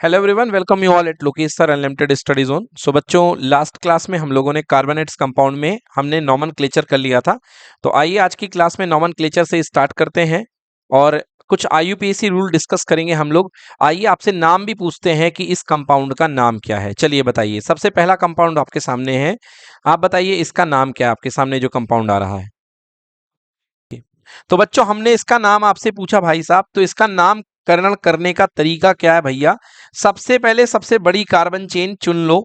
Hello everyone, welcome you all at Lokesh sir unlimited study zone. So बच्चों, last class में हम लोगों ने कार्बोनेट्स कंपाउंड में हमने नॉमनक्लेचर कर लिया था। तो आइए आज की क्लास में नॉमनक्लेचर से स्टार्ट करते हैं और कुछ आईयूपीएसी रूल डिस्कस करेंगे हम लोग। आइए आपसे नाम भी पूछते हैं कि इस कंपाउंड का नाम क्या है। चलिए बताइए, सबसे पहला कंपाउंड आपके सामने है। आप बताइए इसका नाम क्या है, आपके सामने जो कंपाउंड आ रहा है। तो बच्चों, हमने इसका नाम आपसे पूछा भाई साहब, तो इसका नामकरण करने का तरीका क्या है भैया। सबसे पहले सबसे बड़ी कार्बन चेन चुन लो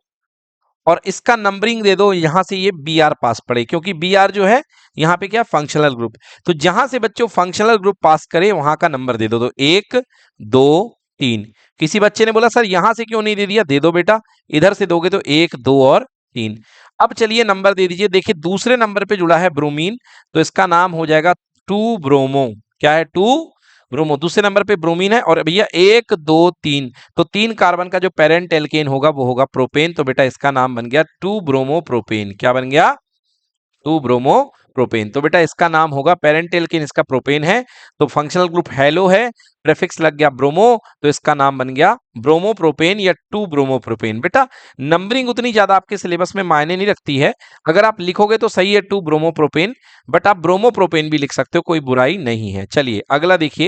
और इसका नंबरिंग दे दो, यहां से ये बी आर पास पड़े, क्योंकि बी आर जो है यहाँ पे क्या फंक्शनल ग्रुप। तो जहां से बच्चों फंक्शनल ग्रुप पास करे वहां का नंबर दे दो। तो 1 2 3। किसी बच्चे ने बोला सर यहां से क्यों नहीं दे दिया, दे दो बेटा, इधर से दोगे तो 1 2 और 3। अब चलिए नंबर दे दीजिए। देखिए दूसरे नंबर पे जुड़ा है ब्रोमीन, तो इसका नाम हो जाएगा 2 ब्रोमो। क्या है, 2 ब्रोमो। दूसरे नंबर पे ब्रोमीन है और भैया 1 2 3, तो 3 कार्बन का जो पेरेंट एल्केन होगा वो होगा प्रोपेन। तो बेटा इसका नाम बन गया 2 ब्रोमो प्रोपेन। क्या बन गया, 2 ब्रोमो प्रोपेन। तो बेटा इसका नाम होगा पेरेंट एल्केन, इसका प्रोपेन है। तो फंक्शनल ग्रुप हैलो है, प्रेफिक्स लग गया ब्रोमो, तो इसका नाम बन गया ब्रोमोप्रोपेन या 2 ब्रोमोप्रोपेन। बेटा नंबरिंग उतनी ज्यादा आपके सिलेबस में मायने नहीं रखती है। अगर आप लिखोगे तो सही है 2 ब्रोमोप्रोपेन, बट आप ब्रोमोप्रोपेन भी लिख सकते हो, कोई बुराई नहीं है। चलिए अगला देखिए,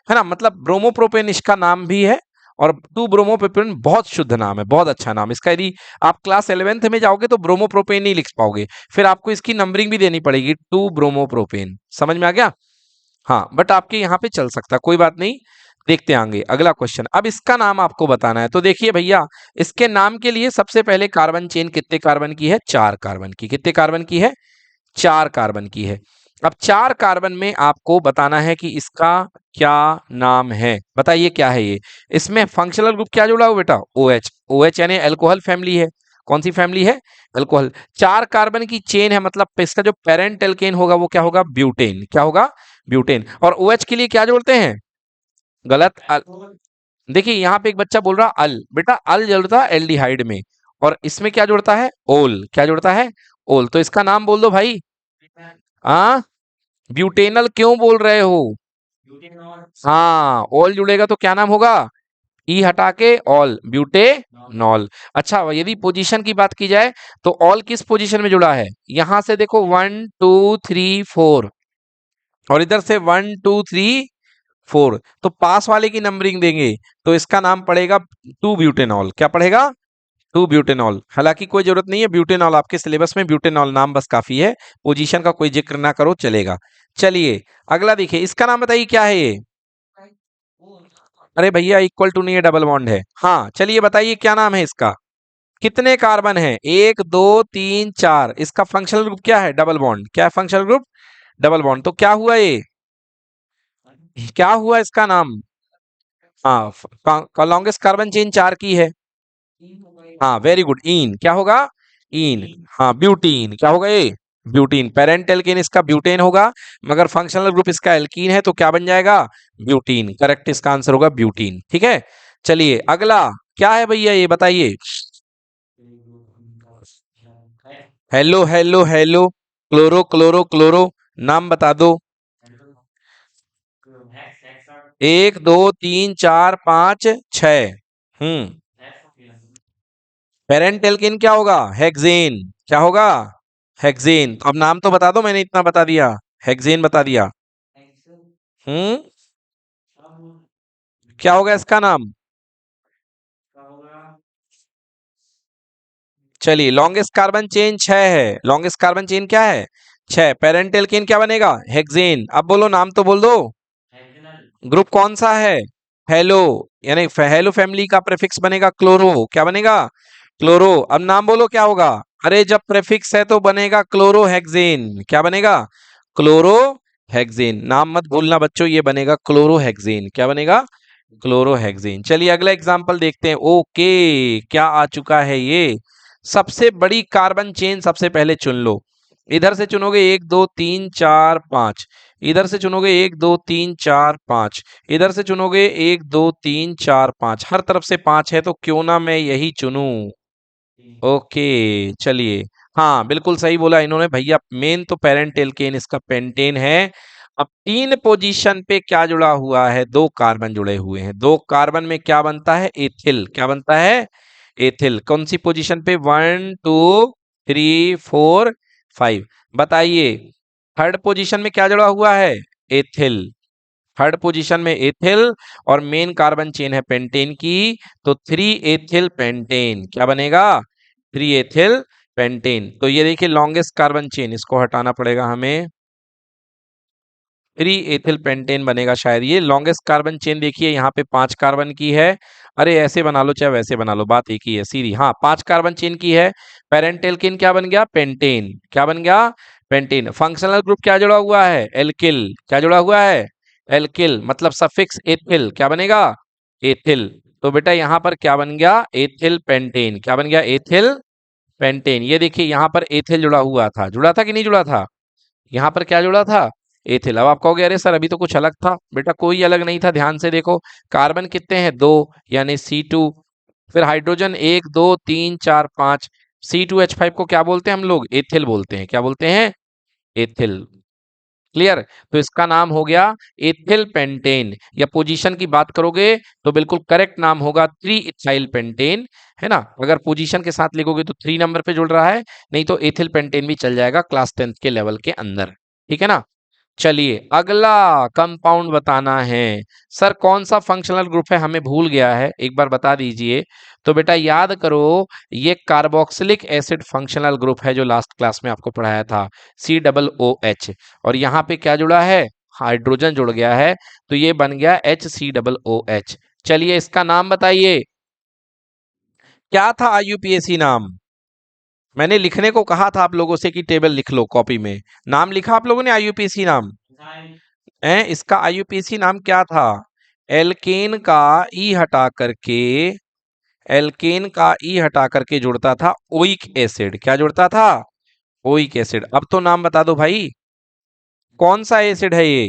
है ना, मतलब ब्रोमोप्रोपेन इसका नाम भी है और 2 ब्रोमोप्रोपेन बहुत शुद्ध नाम है, बहुत अच्छा नाम इसका। यदि आप क्लास 11th में जाओगे तो ब्रोमोप्रोपेन नहीं लिख पाओगे, फिर आपको इसकी नंबरिंग भी देनी पड़ेगी 2 ब्रोमोप्रोपेन। समझ में आ गया। हाँ, बट आपके यहाँ पे चल सकता, कोई बात नहीं, देखते आएंगे। अगला क्वेश्चन, अब इसका नाम आपको बताना है। तो देखिए भैया, इसके नाम के लिए सबसे पहले कार्बन चेन कितने कार्बन की है, 4 कार्बन की। कितने कार्बन की है, 4 कार्बन की है। अब 4 कार्बन में आपको बताना है कि इसका क्या नाम है। बताइए क्या है ये। इसमें फंक्शनल ग्रुप क्या जुड़ा हुआ बेटा, OH। OH यानी अल्कोहल फैमिली है। कौन सी फैमिली है, अल्कोहल। 4 कार्बन की चेन है, मतलब इसका जो पेरेंट एल्केन होगा वो क्या होगा, ब्यूटेन। क्या होगा, ब्यूटेन। और OH के लिए क्या जोड़ते हैं, गलत, अल। देखिए यहाँ पे एक बच्चा बोल रहा अल, बेटा अल जोड़ता है एल्डिहाइड में, और इसमें क्या जोड़ता है, ओल। क्या जोड़ता है, ओल। तो इसका नाम बोल दो भाई। हाँ, ब्यूटेनल क्यों बोल रहे हो। हाँ, ऑल जुड़ेगा तो क्या नाम होगा, ई हटा के ऑल, ब्यूटेनॉल। अच्छा, यदि पोजीशन की बात की जाए तो ऑल किस पोजीशन में जुड़ा है, यहां से देखो 1 2 3 4, और इधर से 1 2 3 4, तो पास वाले की नंबरिंग देंगे तो इसका नाम पड़ेगा 2 ब्यूटेनॉल। क्या पड़ेगा, 2 ब्यूटेनॉल। हालांकि कोई जरूरत नहीं है ब्यूटेनॉल, आपके सिलेबस में ब्यूटेनॉल नाम बस काफी है, पोजीशन का कोई जिक्र ना करो चलेगा। चलिए अगला देखिए, इसका नाम बताइए क्या है ये। अरे भैया इक्वल टू नहीं है, डबल बॉन्ड है। हाँ चलिए बताइए क्या नाम है इसका। कितने कार्बन है, 1 2 3 4। इसका फंक्शनल ग्रुप क्या है, डबल बॉन्ड। क्या है फंक्शनल ग्रुप, डबल बॉन्ड। तो क्या हुआ ये, क्या हुआ इसका नाम। हाँ, लॉन्गेस्ट कार्बन चेन 4 की है। हाँ वेरी गुड, ईन। क्या होगा, ईन। हाँ ब्यूटीन। क्या होगा ये, ब्यूटीन। पेरेंट एल्केन इसका ब्यूटेन होगा, मगर फंक्शनल ग्रुप इसका एल्कीन है, तो क्या बन जाएगा, ब्यूटीन। करेक्ट, इसका आंसर होगा ब्यूटीन। ठीक है, चलिए अगला क्या है भैया ये बताइए। Hello hello hello, chloro chloro chloro, नाम बता दो। 1 2 3 4 5 6। पेरेंट एल्केन क्या होगा, हेक्सेन। क्या होगा, हेक्सेन। अब नाम तो बता दो, मैंने इतना बता दिया, हेक्सेन बता दिया। हम्म, क्या होगा इसका नाम। चलिए लॉन्गेस्ट कार्बन चेन 6 है, लॉन्गेस्ट कार्बन चेन क्या है, 6। पेरेंट एल्केन क्या बनेगा, हेक्सेन। अब बोलो, नाम तो बोल दो। ग्रुप कौन सा है, हेलो, यानी हेलो फैमिली का प्रेफिक्स बनेगा क्लोरो। क्या बनेगा, क्लोरो। अब नाम बोलो क्या होगा। अरे जब प्रेफिक्स है तो बनेगा क्लोरो हेक्सेन। क्या बनेगा, क्लोरो हेक्सेन। नाम मत भूलना बच्चों, ये बनेगा क्लोरो हेक्सेन। क्या बनेगा, क्लोरो हेक्सेन। चलिए अगला एग्जांपल देखते हैं। ओके, क्या आ चुका है ये। सबसे बड़ी कार्बन चेन सबसे पहले चुन लो। इधर से चुनोगे 1 2 3 4 5, इधर से चुनोगे 1 2 3 4 5, इधर से चुनोगे 1 2 3 4 5, हर तरफ से 5 है, तो क्यों ना मैं यही चुनूं। ओके चलिए, हाँ बिल्कुल सही बोला इन्होंने भैया, मेन तो पेरेंट एल्केन इसका पेंटेन है, अब 3 पोजीशन पे क्या जुड़ा हुआ है, 2 कार्बन जुड़े हुए हैं, 2 कार्बन में क्या बनता है, एथिल। क्या बनता है, एथिल। कौन सी पोजीशन पे, 1 2 3 4 5। बताइए थर्ड पोजीशन में क्या जुड़ा हुआ है, एथिल। थर्ड पोजीशन में एथिल और मेन कार्बन चेन है पेंटेन की, तो 3 एथिल पेंटेन क्या बनेगा, 3 एथिल पेंटेन। तो ये देखिए लॉन्गेस्ट कार्बन चेन, इसको हटाना पड़ेगा हमें, 3 एथिल पेंटेन बनेगा शायद। ये लॉन्गेस्ट कार्बन चेन देखिए यहाँ पे 5 कार्बन की है। अरे ऐसे बना लो चाहे वैसे बना लो, बात एक ही है सीधी। हाँ 5 कार्बन चेन की है। पेरेंट एल्किन क्या बन गया, पेंटेन। क्या बन गया, पेंटेन। फंक्शनल ग्रुप क्या जुड़ा हुआ है, एल्किल। क्या जुड़ा हुआ है, एल्किल। मतलब सफिक्स एथिल क्या बनेगा, एथिल। तो बेटा यहाँ पर क्या बन गया, एथिल पेंटेन। क्या बन गया, एथिल पेंटेन। ये देखिए यहाँ पर एथिल जुड़ा हुआ था, जुड़ा था कि नहीं जुड़ा था, यहाँ पर क्या जुड़ा था, एथिल। अब आप कहोगे अरे सर अभी तो कुछ अलग था, बेटा कोई अलग नहीं था, ध्यान से देखो। कार्बन कितने हैं, 2 यानी C2। फिर हाइड्रोजन 1 2 3 4 5। C2H5 को क्या बोलते हैं हम लोग, एथिल बोलते हैं। क्या बोलते हैं, एथिल। क्लियर। तो इसका नाम हो गया एथिल पेंटेन। या पोजीशन की बात करोगे तो बिल्कुल करेक्ट नाम होगा 3 इथाइल पेंटेन, है ना। अगर पोजीशन के साथ लिखोगे तो 3 नंबर पे जुड़ रहा है, नहीं तो एथिल पेंटेन भी चल जाएगा क्लास 10th के लेवल के अंदर। ठीक है ना। चलिए अगला कंपाउंड बताना है। सर कौन सा फंक्शनल ग्रुप है, हमें भूल गया है, एक बार बता दीजिए। तो बेटा याद करो, ये कार्बोक्सिलिक एसिड फंक्शनल ग्रुप है जो लास्ट क्लास में आपको पढ़ाया था, COOH। और यहाँ पे क्या जुड़ा है, हाइड्रोजन जुड़ गया है, तो ये बन गया HCOOH। चलिए इसका नाम बताइए, क्या था IUPAC नाम। मैंने लिखने को कहा था आप लोगों से कि टेबल लिख लो कॉपी में। नाम लिखा आप लोगों ने IUPAC नाम, है इसका IUPAC नाम क्या था, एल्केन का ई हटा करके, एल्केन का ई हटा करके जुड़ता था ओइक एसिड। क्या जुड़ता था, ओइक एसिड। अब तो नाम बता दो भाई, कौन सा एसिड है ये,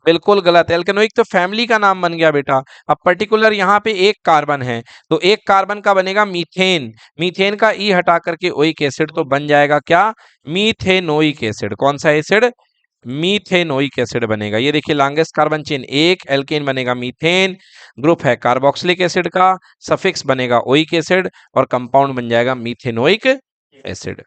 बिल्कुल गलत। एल्केनोइक तो फैमिली का नाम बन गया बेटा। अब पर्टिकुलर यहाँ पे एक कार्बन है, तो एक कार्बन का बनेगा मीथेन। मीथेन का ई हटा करके ओइक एसिड, तो बन जाएगा क्या, मीथेनोइक एसिड। कौन सा एसिड, मीथेनोइक एसिड बनेगा। ये देखिए लॉन्गेस्ट कार्बन चेन एक, एल्केन बनेगा मीथेन, ग्रुप है कार्बोक्सिलिक एसिड का, सफिक्स बनेगा ओइक एसिड और कंपाउंड बन जाएगा मीथेनोइक एसिड।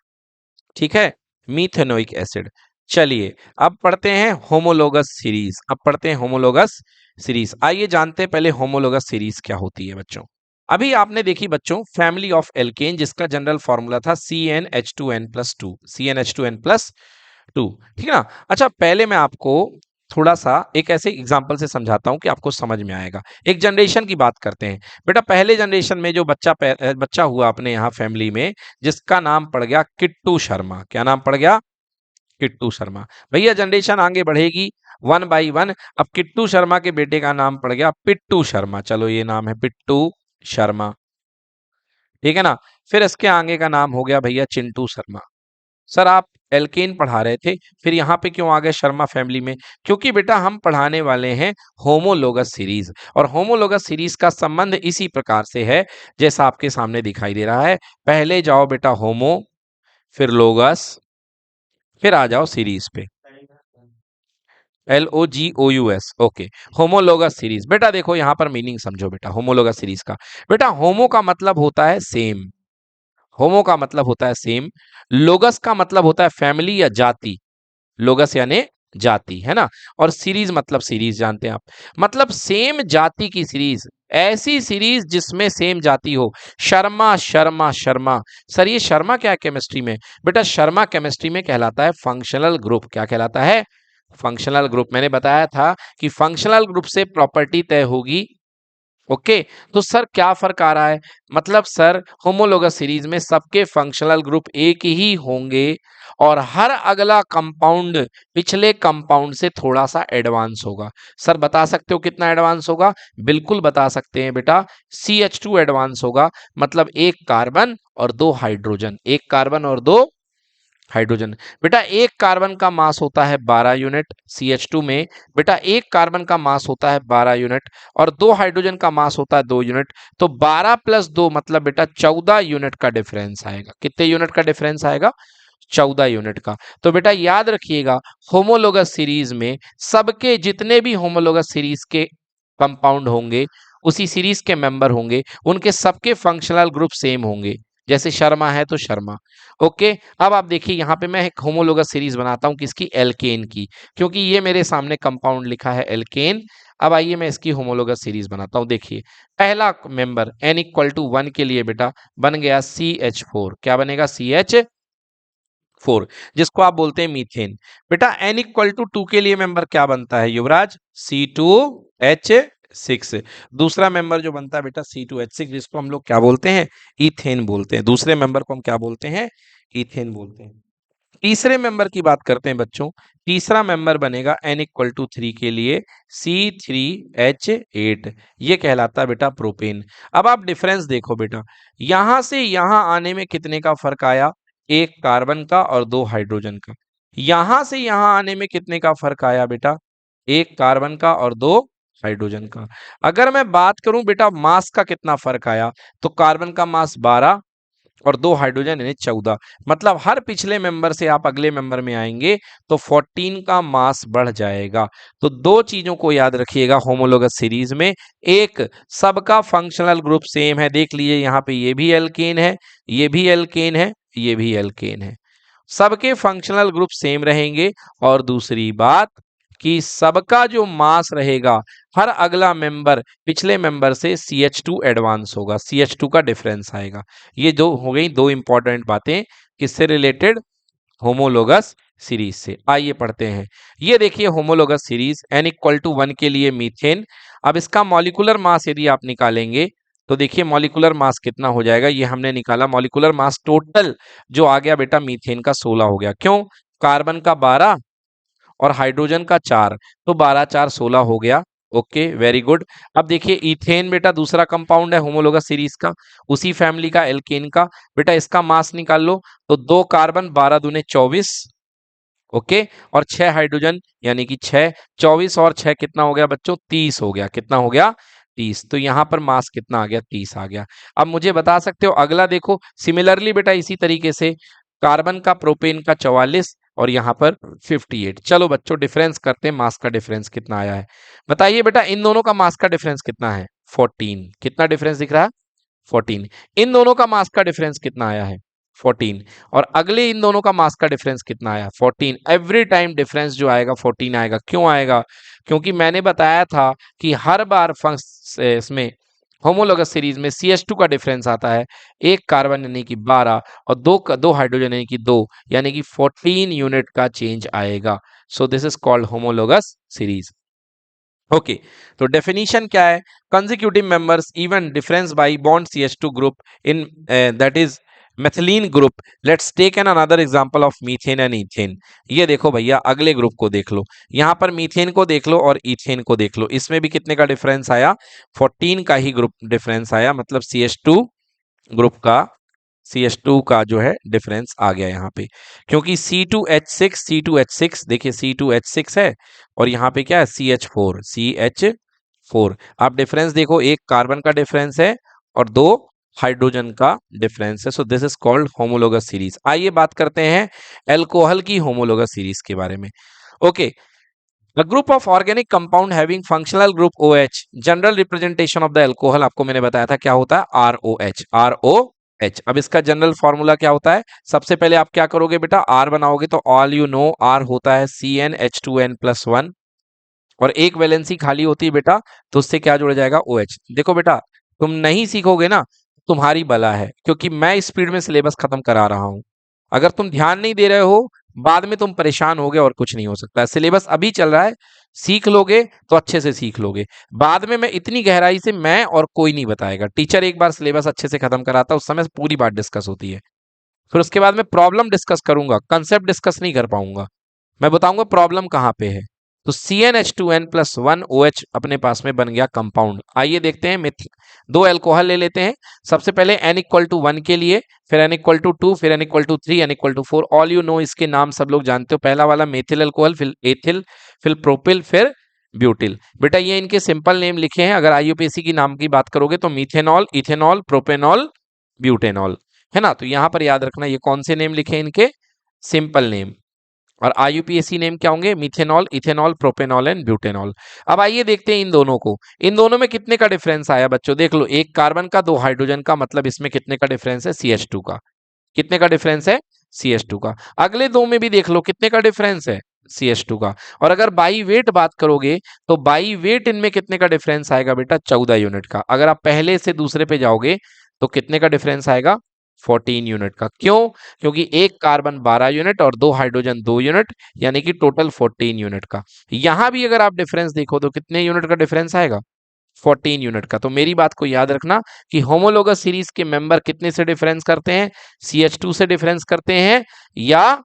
ठीक है, मीथेनोइक एसिड। चलिए अब पढ़ते हैं होमोलोगस सीरीज। अब पढ़ते हैं होमोलोगस सीरीज। आइए जानते हैं पहले होमोलोगस सीरीज क्या होती है बच्चों। अभी आपने देखी बच्चों फैमिली ऑफ एल्केन, जिसका जनरल फॉर्मूला था CnH2n+2, CnH2n+2। ठीक है ना। अच्छा पहले मैं आपको थोड़ा सा एक ऐसे एग्जांपल से समझाता हूं कि आपको समझ में आएगा। एक जनरेशन की बात करते हैं। बेटा पहले जनरेशन में जो बच्चा हुआ अपने यहाँ फैमिली में, जिसका नाम पड़ गया किट्टू शर्मा। क्या नाम पड़ गया, किट्टू शर्मा। भैया जनरेशन आगे बढ़ेगी 1 बाई 1। अब किट्टू शर्मा के बेटे का नाम पड़ गया पिट्टू शर्मा। चलो ये नाम है पिट्टू शर्मा, ठीक है ना। फिर इसके आगे का नाम हो गया भैया चिंटू शर्मा। सर आप एल्केन पढ़ा रहे थे, फिर यहाँ पे क्यों आ गए शर्मा फैमिली में, क्योंकि बेटा हम पढ़ाने वाले हैं होमोलोगस सीरीज। और होमोलोगस सीरीज का संबंध इसी प्रकार से है जैसा आपके सामने दिखाई दे रहा है। पहले जाओ बेटा होमो, फिर लोगस, फिर आ जाओ सीरीज पे, LOGOUS। Okay, homologous series. बेटा देखो यहाँ पर मीनिंग समझो बेटा होमोलोगस सीरीज का। बेटा होमो का मतलब होता है सेम, होमो का मतलब होता है सेम। लोगस का मतलब होता है फैमिली या जाति, लोगस यानी जाति, है ना। और सीरीज मतलब सीरीज जानते हैं आप, मतलब सेम जाति की सीरीज, ऐसी सीरीज जिसमें सेम जाति हो। शर्मा शर्मा शर्मा। सर ये शर्मा क्या है केमिस्ट्री में, बेटा शर्मा केमिस्ट्री में कहलाता है फंक्शनल ग्रुप। क्या कहलाता है, फंक्शनल ग्रुप। मैंने बताया था कि फंक्शनल ग्रुप से प्रॉपर्टी तय होगी। ओके, तो सर क्या फर्क आ रहा है, मतलब सर होमोलोगस सीरीज में सबके फंक्शनल ग्रुप एक ही होंगे और हर अगला कंपाउंड पिछले कंपाउंड से थोड़ा सा एडवांस होगा। सर बता सकते हो कितना एडवांस होगा, बिल्कुल बता सकते हैं बेटा, CH2 एडवांस होगा। मतलब एक कार्बन और 2 हाइड्रोजन, एक कार्बन और 2 हाइड्रोजन। बेटा एक कार्बन का मास होता है 12 यूनिट CH2 में, बेटा एक कार्बन का मास होता है 12 यूनिट और 2 हाइड्रोजन का मास होता है 2 यूनिट। तो 12 + 2 मतलब बेटा 14 यूनिट का डिफरेंस आएगा। कितने यूनिट का डिफरेंस आएगा, 14 यूनिट का। तो बेटा याद रखिएगा, होमोलोगस सीरीज में सबके जितने भी होमोलोगस सीरीज के कंपाउंड होंगे, उसी सीरीज के मेंबर होंगे, उनके सबके फंक्शनल ग्रुप सेम होंगे। जैसे शर्मा है तो शर्मा। ओके, अब आप देखिए यहाँ पे मैं एक होमोलोगस सीरीज बनाता हूँ किसकी, एल्केन की, क्योंकि ये मेरे सामने कंपाउंड लिखा है एल्केन। अब आइए मैं इसकी होमोलोगस सीरीज बनाता हूँ। देखिए पहला मेंबर n=1 के लिए बेटा बन गया CH4। क्या बनेगा, CH4, जिसको आप बोलते हैं मीथेन। बेटा n=2 के लिए मेंबर क्या बनता है युवराज, C2H6। दूसरा मेंबर जो बनता है बेटा C2H6, जिसको हम लोग क्या बोलते हैं, इथेन बोलते हैं। दूसरे मेंबर को हम क्या बोलते हैं, इथेन बोलते हैं। तीसरे मेंबर की बात करते हैं बच्चों। तीसरा मेंबर बनेगा n=3 के लिए C3H8। ये कहलाता है बेटा प्रोपेन। अब आप डिफरेंस देखो बेटा, यहां से यहां आने में कितने का फर्क आया, एक कार्बन का और दो हाइड्रोजन का। यहां से यहां आने में कितने का फर्क आया बेटा, एक कार्बन का और दो हाइड्रोजन का। अगर मैं बात करूं बेटा मास का कितना फर्क आया, तो कार्बन का मास 12 और दो हाइड्रोजन यानी 14। मतलब हर पिछले मेंबर से आप अगले मेंबर में आएंगे तो 14 का मास बढ़ जाएगा। तो दो चीजों को याद रखिएगा होमोलोगस सीरीज में, एक सबका फंक्शनल ग्रुप सेम है। देख लीजिए यहाँ पे ये भी एल्केन है, ये भी एल्केन है, ये भी एल्केन है, सबके फंक्शनल ग्रुप सेम रहेंगे। और दूसरी बात कि सबका जो मास रहेगा, हर अगला मेंबर पिछले मेंबर से CH2 एडवांस होगा, CH2 का डिफरेंस आएगा। ये जो हो गई दो इंपॉर्टेंट बातें, किससे रिलेटेड, होमोलोगस सीरीज से। आइए पढ़ते हैं। ये देखिए होमोलोगस सीरीज n=1 के लिए मीथेन। अब इसका मॉलिक्यूलर मास यदि आप निकालेंगे तो देखिए मॉलिक्यूलर मास कितना हो जाएगा, ये हमने निकाला। मॉलिक्यूलर मास टोटल जो आ गया बेटा मीथेन का 16 हो गया। क्यों, कार्बन का 12 और हाइड्रोजन का 4, तो 12 4 16 हो गया। Okay very good. अब देखिए इथेन बेटा दूसरा कंपाउंड है होमोलोगस सीरीज का, उसी फैमिली का एल्केन का। बेटा इसका मास निकाल लो, तो दो कार्बन 12 दूने 24, ओके, और 6 हाइड्रोजन यानी कि 6, 24 और 6 कितना हो गया बच्चों, 30 हो गया। कितना हो गया, 30। तो यहां पर मास कितना आ गया, 30 आ गया। अब मुझे बता सकते हो अगला देखो, सिमिलरली बेटा इसी तरीके से कार्बन का प्रोपेन का 44 और यहाँ पर 58। चलो बच्चों डिफरेंस करते हैं, मास का डिफरेंस कितना आया है बताइए बेटा। इन दोनों का मास का डिफरेंस कितना है, 14। कितना डिफरेंस दिख रहा है, 14। इन दोनों का मास का डिफरेंस कितना आया है, 14। और अगले इन दोनों का मास का डिफरेंस कितना आया, 14। एवरी टाइम डिफरेंस जो आएगा 14 आएगा। क्यों आएगा, क्योंकि मैंने बताया था कि हर बार इसमें होमोलोगस सीरीज में CH2 का डिफरेंस आता है, एक कार्बन यानी कि 12 और दो हाइड्रोजन यानी कि 2, यानी कि 14 यूनिट का चेंज आएगा। So this is called homologous series. Okay, तो डेफिनेशन क्या है, consecutive members even difference by bond CH2 group in that is methylene group. Let's take an another example of methane and ethane. ये देखो भैया अगले group को देख लो, यहाँ पर मीथेन को देख लो और इथेन को देख लो। इसमें भी कितने का डिफरेंस आया, 14 का ही ग्रुप डिफरेंस आया। मतलब CH2 ग्रुप का, CH2 का जो है डिफरेंस आ गया यहाँ पे, क्योंकि C2H6 देखिए C2H6 है और यहाँ पे क्या है CH4। आप डिफरेंस देखो, एक कार्बन का डिफरेंस है और दो हाइड्रोजन का डिफरेंस है। सो this is called homologous series. आइए बात करते हैं एल्कोहल की होमोलोगस सीरीज के बारे में। Okay, A group of organic compound having functional group OH, general representation of the alcohol आपको मैंने बताया था क्या होता है, ROH। अब इसका जनरल फॉर्मूला क्या होता है, सबसे पहले आप क्या करोगे बेटा, R बनाओगे तो ऑल यू नो R होता है CnH2n+1 और एक वैलेंसी खाली होती है बेटा, तो उससे क्या जुड़ जाएगा, OH। देखो बेटा तुम नहीं सीखोगे ना, तुम्हारी बला है, क्योंकि मैं स्पीड में सिलेबस खत्म करा रहा हूं। अगर तुम ध्यान नहीं दे रहे हो, बाद में तुम परेशान होगे और कुछ नहीं हो सकता। सिलेबस अभी चल रहा है, सीख लोगे तो अच्छे से सीख लोगे। बाद में मैं इतनी गहराई से मैं और कोई नहीं बताएगा। टीचर एक बार सिलेबस अच्छे से खत्म कराता है, उस समय पूरी बात डिस्कस होती है। फिर उसके बाद में प्रॉब्लम डिस्कस करूंगा, कंसेप्ट डिस्कस नहीं कर पाऊंगा। मैं बताऊंगा प्रॉब्लम कहां पे है। तो CnH2n+1 OH अपने पास में बन गया कंपाउंड। आइए देखते हैं मिथ, दो एल्कोहल ले लेते हैं। सबसे पहले n=1 के लिए, फिर n=2, फिर n=3, n=4। All you know, इसके नाम सब लोग जानते हो। पहला वाला मेथिल अल्कोहल, फिर एथिल, फिर प्रोपिल, फिर ब्यूटिल। बेटा ये इनके सिंपल नेम लिखे हैं। अगर IUPAC की नाम की बात करोगे तो मिथेनॉल, इथेनॉल, प्रोपेनॉल, ब्यूटेनॉल, है ना। तो यहां पर याद रखना ये कौन से नेम लिखे इनके, सिंपल नेम। और आईयूपीएसी नेम क्या होंगे? Methanol, ethanol, propanol and butanol. अब आइए देखते हैं इन दोनों को। इन दोनों में कितने का डिफरेंस आया बच्चों? देख लो, एक कार्बन का, दो हाइड्रोजन का, मतलब इसमें कितने का डिफरेंस है? CH2 का। कितने का डिफरेंस है? CH2 का। अगले दो में भी देख लो कितने का डिफरेंस है? CH2 का। और अगर बाई वेट बात करोगे तो बाई वेट इनमें कितने का डिफरेंस आएगा बेटा? 14 यूनिट का। अगर आप पहले से दूसरे पे जाओगे तो कितने का डिफरेंस आएगा? 14 यूनिट का। क्यों? क्योंकि एक कार्बन 12 यूनिट और दो हाइड्रोजन 2 यूनिट, यानी कि टोटल 14 यूनिट का। यहां भी अगर आप डिफरेंस देखो तो कितने यूनिट का डिफरेंस आएगा? 14 यूनिट का। तो मेरी बात को याद रखना कि होमोलोगस सीरीज के मेंबर कितने से डिफरेंस करते हैं? CH2 से डिफरेंस करते हैं या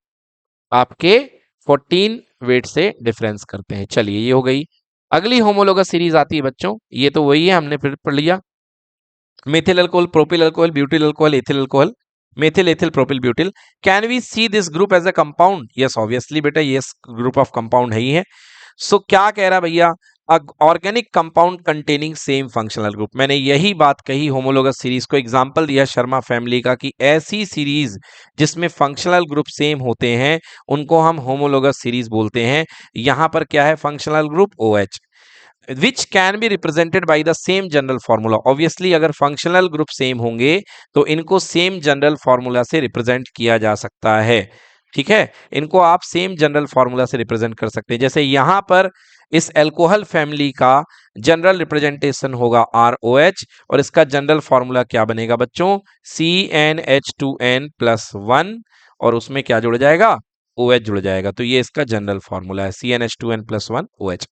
आपके 14 वेट से डिफरेंस करते हैं। चलिए, ये हो गई। अगली होमोलोगस सीरीज आती है बच्चों, ये तो वही है, हमने फिर पढ़ लिया। Methyl alcohol, propyl alcohol, butyl alcohol, ethyl alcohol, methyl, ethyl, propyl, butyl. Can we see this group as a compound? Yes, obviously बेटा, ये ग्रुप ऑफ कंपाउंड है ही है। सो क्या कह रहा भैया? Organic compound containing same functional group. मैंने यही बात कही, होमोलोगस सीरीज को एग्जांपल दिया शर्मा फैमिली का, कि ऐसी सीरीज जिसमें फंक्शनल ग्रुप सेम होते हैं उनको हम होमोलोगस सीरीज बोलते हैं। यहां पर क्या है? Functional group OH, which can be represented by the same general formula. Obviously अगर फंक्शनल ग्रुप सेम होंगे तो इनको सेम जनरल फॉर्मूला से रिप्रेजेंट किया जा सकता है। ठीक है, इनको आप सेम जनरल फॉर्मूला से रिप्रेजेंट कर सकते हैं। जैसे यहां पर इस एल्कोहल फैमिली का जनरल रिप्रेजेंटेशन होगा ROH, और इसका जनरल फॉर्मूला क्या बनेगा बच्चों? CnH2n प्लस 1, और उसमें क्या जुड़ जाएगा? OH जुड़ जाएगा। तो ये इसका जनरल फॉर्मूला है, CnH2n plus 1 OH।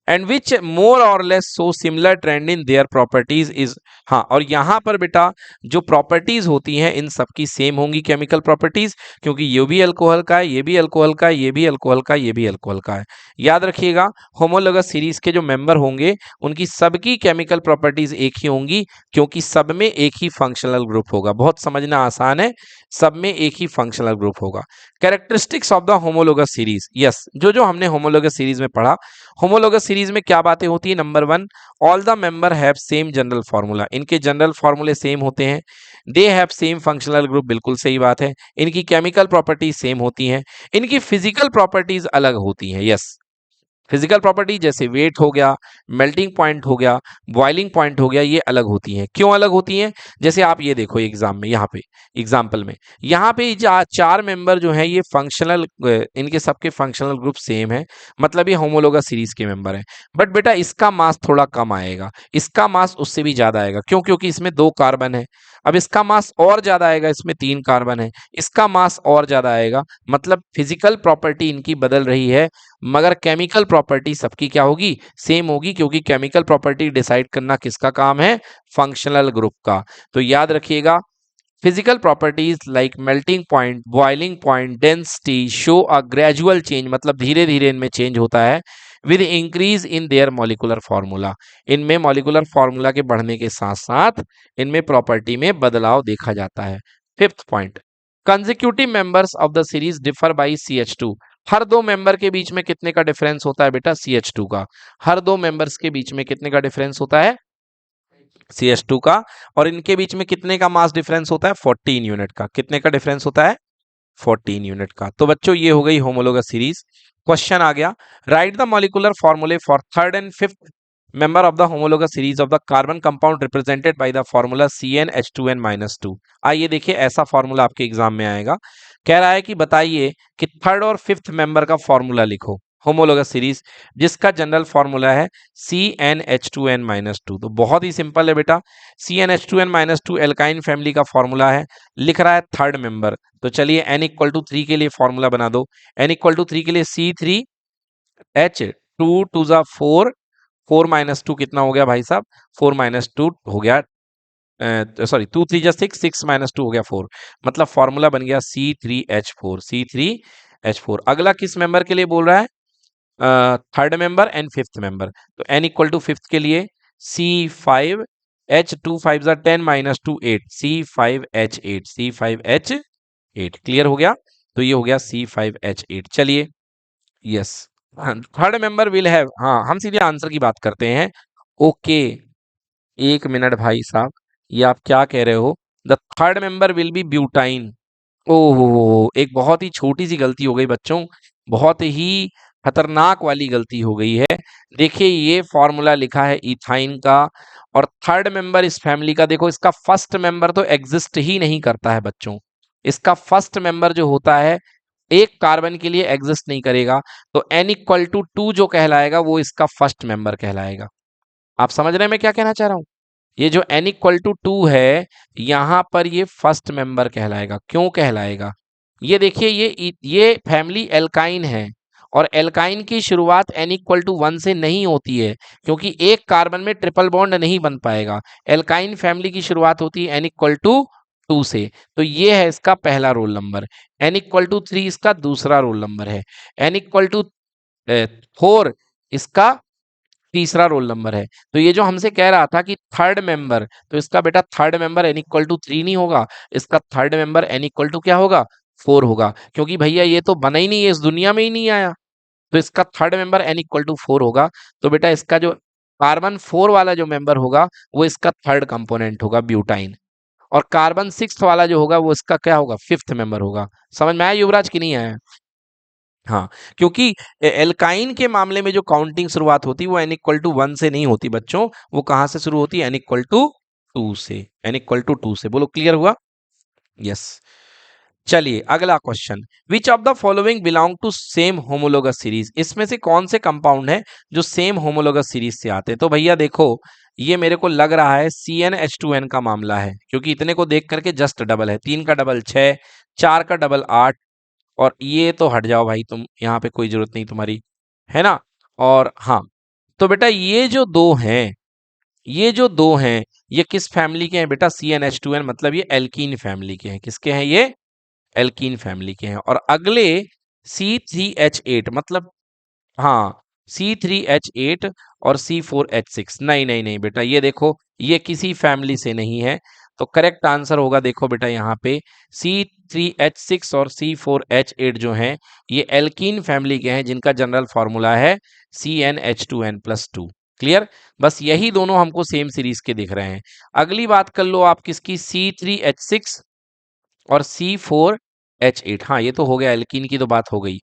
And which more और less so similar trend in their properties is. हाँ, और यहां पर बेटा जो प्रॉपर्टीज होती हैं इन सबकी सेम होंगी, केमिकल प्रॉपर्टीज, क्योंकि ये भी अल्कोहल का है, ये भी अल्कोहल का है, ये भी अल्कोहल का है, ये भी अल्कोहल का है। याद रखिएगा, होमोलोगस सीरीज के जो मेंबर होंगे उनकी सबकी केमिकल प्रॉपर्टीज एक ही होंगी, क्योंकि सब में एक ही फंक्शनल ग्रुप होगा। बहुत समझना आसान है, सब में एक ही फंक्शनल ग्रुप होगा। Characteristics of the homologous series, yes, जो जो हमने होमोलोगस सीरीज में पढ़ा, होमोलोगस सीरीज में क्या बातें होती है? Number 1, all the member have same general formula. इनके जनरल फॉर्मूले सेम होते हैं। They have same functional group, बिल्कुल सही बात है। इनकी केमिकल प्रॉपर्टीज सेम होती हैं। इनकी फिजिकल प्रॉपर्टीज अलग होती हैं। यस, फिजिकल प्रॉपर्टी जैसे वेट हो गया, मेल्टिंग पॉइंट हो गया, बॉइलिंग पॉइंट हो गया, ये अलग होती हैं। क्यों अलग होती हैं? जैसे आप ये देखो एग्जाम में, यहाँ पे एग्जाम्पल में, यहाँ पे चार मेंबर जो हैं ये फंक्शनल, इनके सबके फंक्शनल ग्रुप सेम है, मतलब ये होमोलोगस सीरीज के मेंबर हैं। बट बेटा इसका मास थोड़ा कम आएगा, इसका मास उससे भी ज्यादा आएगा। क्यों? क्योंकि इसमें 2 कार्बन है। अब इसका मास और ज्यादा आएगा, इसमें 3 कार्बन है, इसका मास और ज्यादा आएगा। मतलब फिजिकल प्रॉपर्टी इनकी बदल रही है, मगर केमिकल प्रॉपर्टी सबकी क्या होगी? सेम होगी, क्योंकि केमिकल प्रॉपर्टी डिसाइड करना किसका काम है? फंक्शनल ग्रुप का। तो याद रखिएगा, physical properties like melting point, boiling point, density show a gradual change, मतलब धीरे धीरे इनमें चेंज होता है with increase in their molecular formula. इनमें मॉलिक्यूलर फॉर्मूला के बढ़ने के साथ साथ इनमें प्रॉपर्टी में बदलाव देखा जाता है। Fifth point, consecutive members of the series differ by CH2। हर दो मेंबर के बीच में कितने का डिफरेंस होता है बेटा? CH2 का। हर दो मेंबर्स के बीच में कितने का डिफरेंस होता है? CH2 का। और इनके बीच में कितने का मास डिफरेंस होता है? 14 यूनिट का। कितने का डिफरेंस होता है? 14 यूनिट का। तो बच्चों ये हो गई होमोलोगस सीरीज। क्वेश्चन आ गया, राइट द मॉलिक्यूलर फॉर्मूले for third and fifth member of the homologous series of the carbon compound represented by the formula CnH2n-2। आइए देखिए, ऐसा फॉर्मूला आपके एग्जाम में आएगा। कह रहा है कि बताइए कि थर्ड और फिफ्थ मेंबर का फॉर्मूला लिखो, होमोलोगस सीरीज जिसका जनरल फॉर्मूला है CnH2n-2। तो बहुत ही सिंपल है बेटा, CnH2n-2 एल्काइन फैमिली का फॉर्मूला है, लिख रहा है थर्ड मेंबर। तो चलिए n=3 के लिए फॉर्मूला बना दो। n=3 के लिए C3H2 टू ज़ा 4, 4 माइनस 2 कितना हो गया भाई साहब? 4 माइनस 2 हो गया, सॉरी 2 3 जा 6, 6 माइनस 2 हो गया 4। मतलब फॉर्मूला बन गया C3H4, C3H4। अगला किस मेंबर के लिए बोल रहा है? Third member and fifth member. तो n=5 के लिए C5H2 5 जा 10 माइनस 2 8, C5H8, C5H8। क्लियर हो गया? तो ये हो गया C5H8। चलिए, yes, third member will have, हाँ हम सीधे आंसर की बात करते हैं। ओके, एक मिनट भाई साहब, ये आप क्या कह रहे हो? The third member will be butyne. ओहो, एक बहुत ही छोटी सी गलती हो गई बच्चों, बहुत ही खतरनाक वाली गलती हो गई है। देखिए ये फॉर्मूला लिखा है इथाइन का, और थर्ड मेंबर इस फैमिली का, देखो इसका फर्स्ट मेंबर तो एग्जिस्ट ही नहीं करता है बच्चों। इसका फर्स्ट मेंबर जो होता है एक कार्बन के लिए एग्जिस्ट नहीं करेगा, तो n = 2 जो कहलाएगा वो इसका फर्स्ट मेंबर कहलाएगा। आप समझ रहे हैं मैं क्या कहना चाह रहा हूं? ये जो n = 2 है, यहां पर ये फर्स्ट मेंबर कहलाएगा। क्यों कहलाएगा? ये देखिए ये फैमिली एल्काइन है, और एल्काइन की शुरुआत n = 1 से नहीं होती है, क्योंकि एक कार्बन में ट्रिपल बॉन्ड नहीं बन पाएगा। एल्काइन फैमिली की शुरुआत होती है n = 2 से। तो ये है इसका पहला रोल नंबर। n = 3 इसका दूसरा रोल नंबर है। n = 4 इसका तीसरा रोल नंबर है। तो ये जो हमसे कह रहा था कि थर्ड मेंबर, तो इसका बेटा थर्ड मेंबर n = 3 नहीं होगा, इसका थर्ड मेंबर क्या होगा? 4 होगा, क्योंकि भैया ये तो बना ही नहीं है, इस दुनिया में ही नहीं आया। तो इसका थर्ड मेंबर n = 4 होगा। तो बेटा इसका जो कार्बन 4 वाला जो मेंबर होगा वो इसका थर्ड कंपोनेंट होगा, ब्यूटाइन। और कार्बन 6 वाला जो होगा वो इसका क्या होगा? फिफ्थ मेंबर होगा। समझ में आया युवराज की नहीं आया? हाँ, क्योंकि एल्काइन के मामले में जो काउंटिंग शुरुआत होती है वो n = 1 से नहीं होती बच्चों, वो कहां से शुरू होती है? n = 2 से। n = 2 से। बोलो क्लियर हुआ? यस। चलिए अगला question, which of the following belong to same homologous series, इसमें से कौन से कंपाउंड है जो सेम होमोलोगस सीरीज से आते हैं? तो भैया देखो, ये मेरे को लग रहा है CnH2n का मामला है, क्योंकि इतने को देख करके जस्ट डबल है, 3 का डबल 6, 4 का डबल 8, और ये तो हट जाओ भाई, तुम यहाँ पे कोई जरूरत नहीं तुम्हारी, है ना? और हाँ, तो बेटा ये जो दो हैं, ये किस फैमिली के हैं बेटा? CnH2n, मतलब ये एल्कीन फैमिली के हैं। किसके हैं ये? एल्कीन फैमिली के हैं। और अगले C3H8, मतलब हाँ, C3H8 और C4H6, नहीं नहीं नहीं बेटा, ये देखो ये किसी फैमिली से नहीं है। तो करेक्ट आंसर होगा, देखो बेटा यहाँ पे C3H6 और C4H8 जो हैं ये एल्कीन फैमिली के हैं, जिनका जनरल फॉर्मूला है CnH2n+2। क्लियर? बस यही दोनों हमको सेम सीरीज के दिख रहे हैं। अगली बात कर लो आप किसकी? C3H6 और C4H8। हाँ, ये तो हो गया, एल्कीन की तो बात हो गई।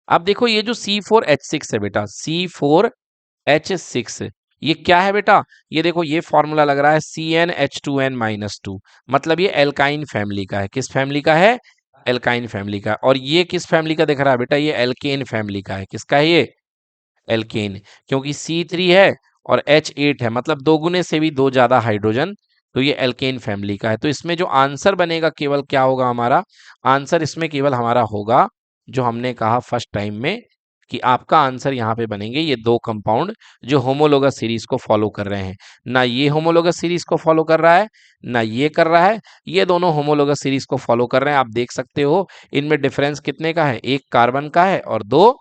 अब देखो ये जो C4H6 है बेटा, C4H6, ये क्या है बेटा? ये देखो ये फॉर्मूला लग रहा है CnH2n-2, मतलब ये एल्काइन फैमिली का है। किस फैमिली का है? एल्काइन फैमिली का। और ये किस फैमिली का दिख रहा है बेटा? ये एल्केन फैमिली का है। किसका है ये? एल्केन। क्योंकि C3 है और H8 है, मतलब दो गुने से भी दो ज्यादा हाइड्रोजन, तो ये एल्केन फैमिली का है। तो इसमें जो आंसर बनेगा केवल क्या होगा हमारा? आंसर इसमें केवल हमारा होगा जो हमने कहा फर्स्ट टाइम में, कि आपका आंसर यहाँ पे बनेंगे ये दो कंपाउंड जो होमोलोगस सीरीज को फॉलो कर रहे हैं। ना ये होमोलोगस सीरीज को फॉलो कर रहा है, ना ये कर रहा है, ये दोनों होमोलोगस सीरीज को फॉलो कर रहे हैं। आप देख सकते हो इनमें डिफरेंस कितने का है? एक कार्बन का है और दो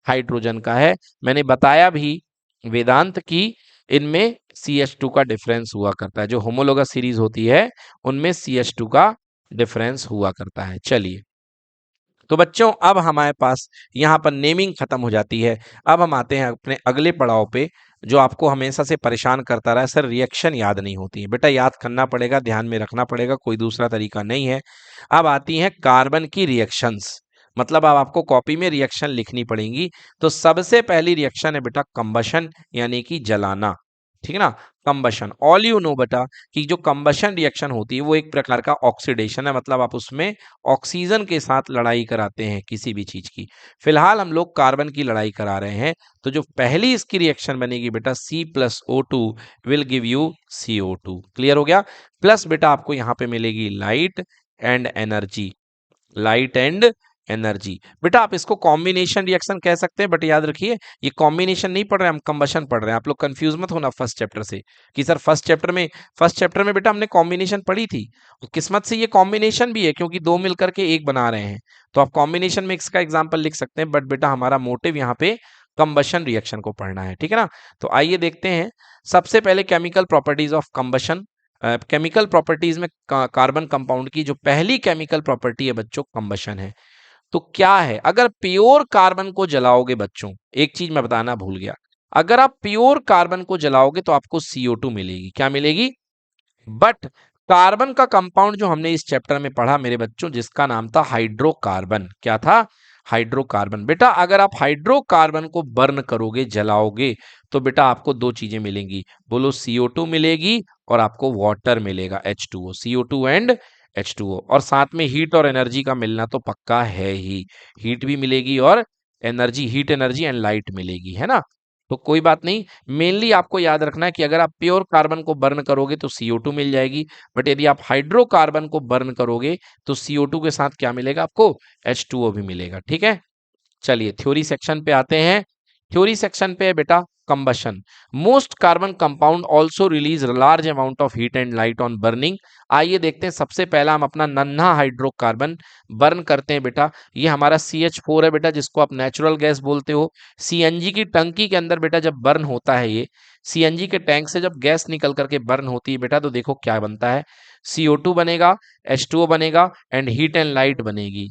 हाइड्रोजन का है। मैंने बताया भी वेदांत की इनमें CH2 का डिफरेंस हुआ करता है, जो होमोलोगस सीरीज होती है उनमें CH2 का डिफरेंस हुआ करता है। चलिए, तो बच्चों अब हमारे पास यहाँ पर नेमिंग खत्म हो जाती है। अब हम आते हैं अपने अगले पड़ाव पे, जो आपको हमेशा से परेशान करता रहा है, सर रिएक्शन याद नहीं होती है। बेटा याद करना पड़ेगा, ध्यान में रखना पड़ेगा, कोई दूसरा तरीका नहीं है। अब आती हैं कार्बन की रिएक्शंस, मतलब अब आपको कॉपी में रिएक्शन लिखनी पड़ेंगी। तो सबसे पहली रिएक्शन है बेटा कंबशन, यानी कि जलाना। ठीक है ना? कंबशन, ऑल यू नो बेटा कि जो कंबशन रिएक्शन होती है वो एक प्रकार का ऑक्सीडेशन है, मतलब आप उसमें ऑक्सीजन के साथ लड़ाई कराते हैं किसी भी चीज की। फिलहाल हम लोग कार्बन की लड़ाई करा रहे हैं। तो जो पहली इसकी रिएक्शन बनेगी बेटा C+O2 will give you CO2। Clear हो गया? प्लस बेटा आपको यहाँ पे मिलेगी light and energy, light and energy. बेटा आप इसको कॉम्बिनेशन रिएक्शन कह सकते हैं, बट याद रखिए ये कॉम्बिनेशन नहीं पढ़ रहे, हम कंबशन पढ़ रहे हैं। आप लोग कंफ्यूज मत होना फर्स्ट चैप्टर से कि सर फर्स्ट चैप्टर में बेटा हमने कॉम्बिनेशन पढ़ी थी, और किस्मत से ये कॉम्बिनेशन भी है, क्योंकि दो मिलकर के एक बना रहे हैं। तो आप कॉम्बिनेशन में इसका एग्जाम्पल लिख सकते हैं, बट बेटा हमारा मोटिव यहाँ पे कंबशन रिएक्शन को पढ़ना है। ठीक है ना? तो आइए देखते हैं सबसे पहले chemical properties of combustion. Chemical properties में कार्बन कंपाउंड की जो पहली केमिकल प्रॉपर्टी है बच्चों, कंबशन है। तो क्या है? अगर प्योर कार्बन को जलाओगे बच्चों, एक चीज मैं बताना भूल गया, अगर आप प्योर कार्बन को जलाओगे तो आपको CO2 मिलेगी। क्या मिलेगी? बट कार्बन का कंपाउंड जो हमने इस चैप्टर में पढ़ा मेरे बच्चों, जिसका नाम था हाइड्रोकार्बन। क्या था? हाइड्रोकार्बन। बेटा अगर आप हाइड्रोकार्बन को बर्न करोगे, जलाओगे, तो बेटा आपको दो चीजें मिलेंगी। बोलो, CO2 मिलेगी और आपको वाटर मिलेगा, H2O, CO2 एंड H2O। और साथ में हीट और एनर्जी का मिलना तो पक्का है ही। हीट भी मिलेगी और energy, heat energy and light मिलेगी, है ना। तो कोई बात नहीं, मेनली आपको याद रखना है कि अगर आप प्योर कार्बन को बर्न करोगे तो CO2 मिल जाएगी, बट यदि आप हाइड्रोकार्बन को बर्न करोगे तो CO2 के साथ क्या मिलेगा आपको? H2O भी मिलेगा। ठीक है, चलिए थ्योरी सेक्शन पे आते हैं। थ्योरी सेक्शन पे है बेटा combustion. Most carbon compound also release large amount of heat and light on burning. आइए देखते हैं, सबसे पहला हम अपना नन्हा हाइड्रोकार्बन बर्न करते हैं बेटा। ये हमारा CH4 है बेटा, जिसको आप नेचुरल गैस बोलते हो। CNG की टंकी के अंदर बेटा जब बर्न होता है, ये CNG के टैंक से जब गैस निकल करके बर्न होती है बेटा, तो देखो क्या बनता है, CO2 बनेगा, H2O बनेगा एंड हीट एंड लाइट बनेगी।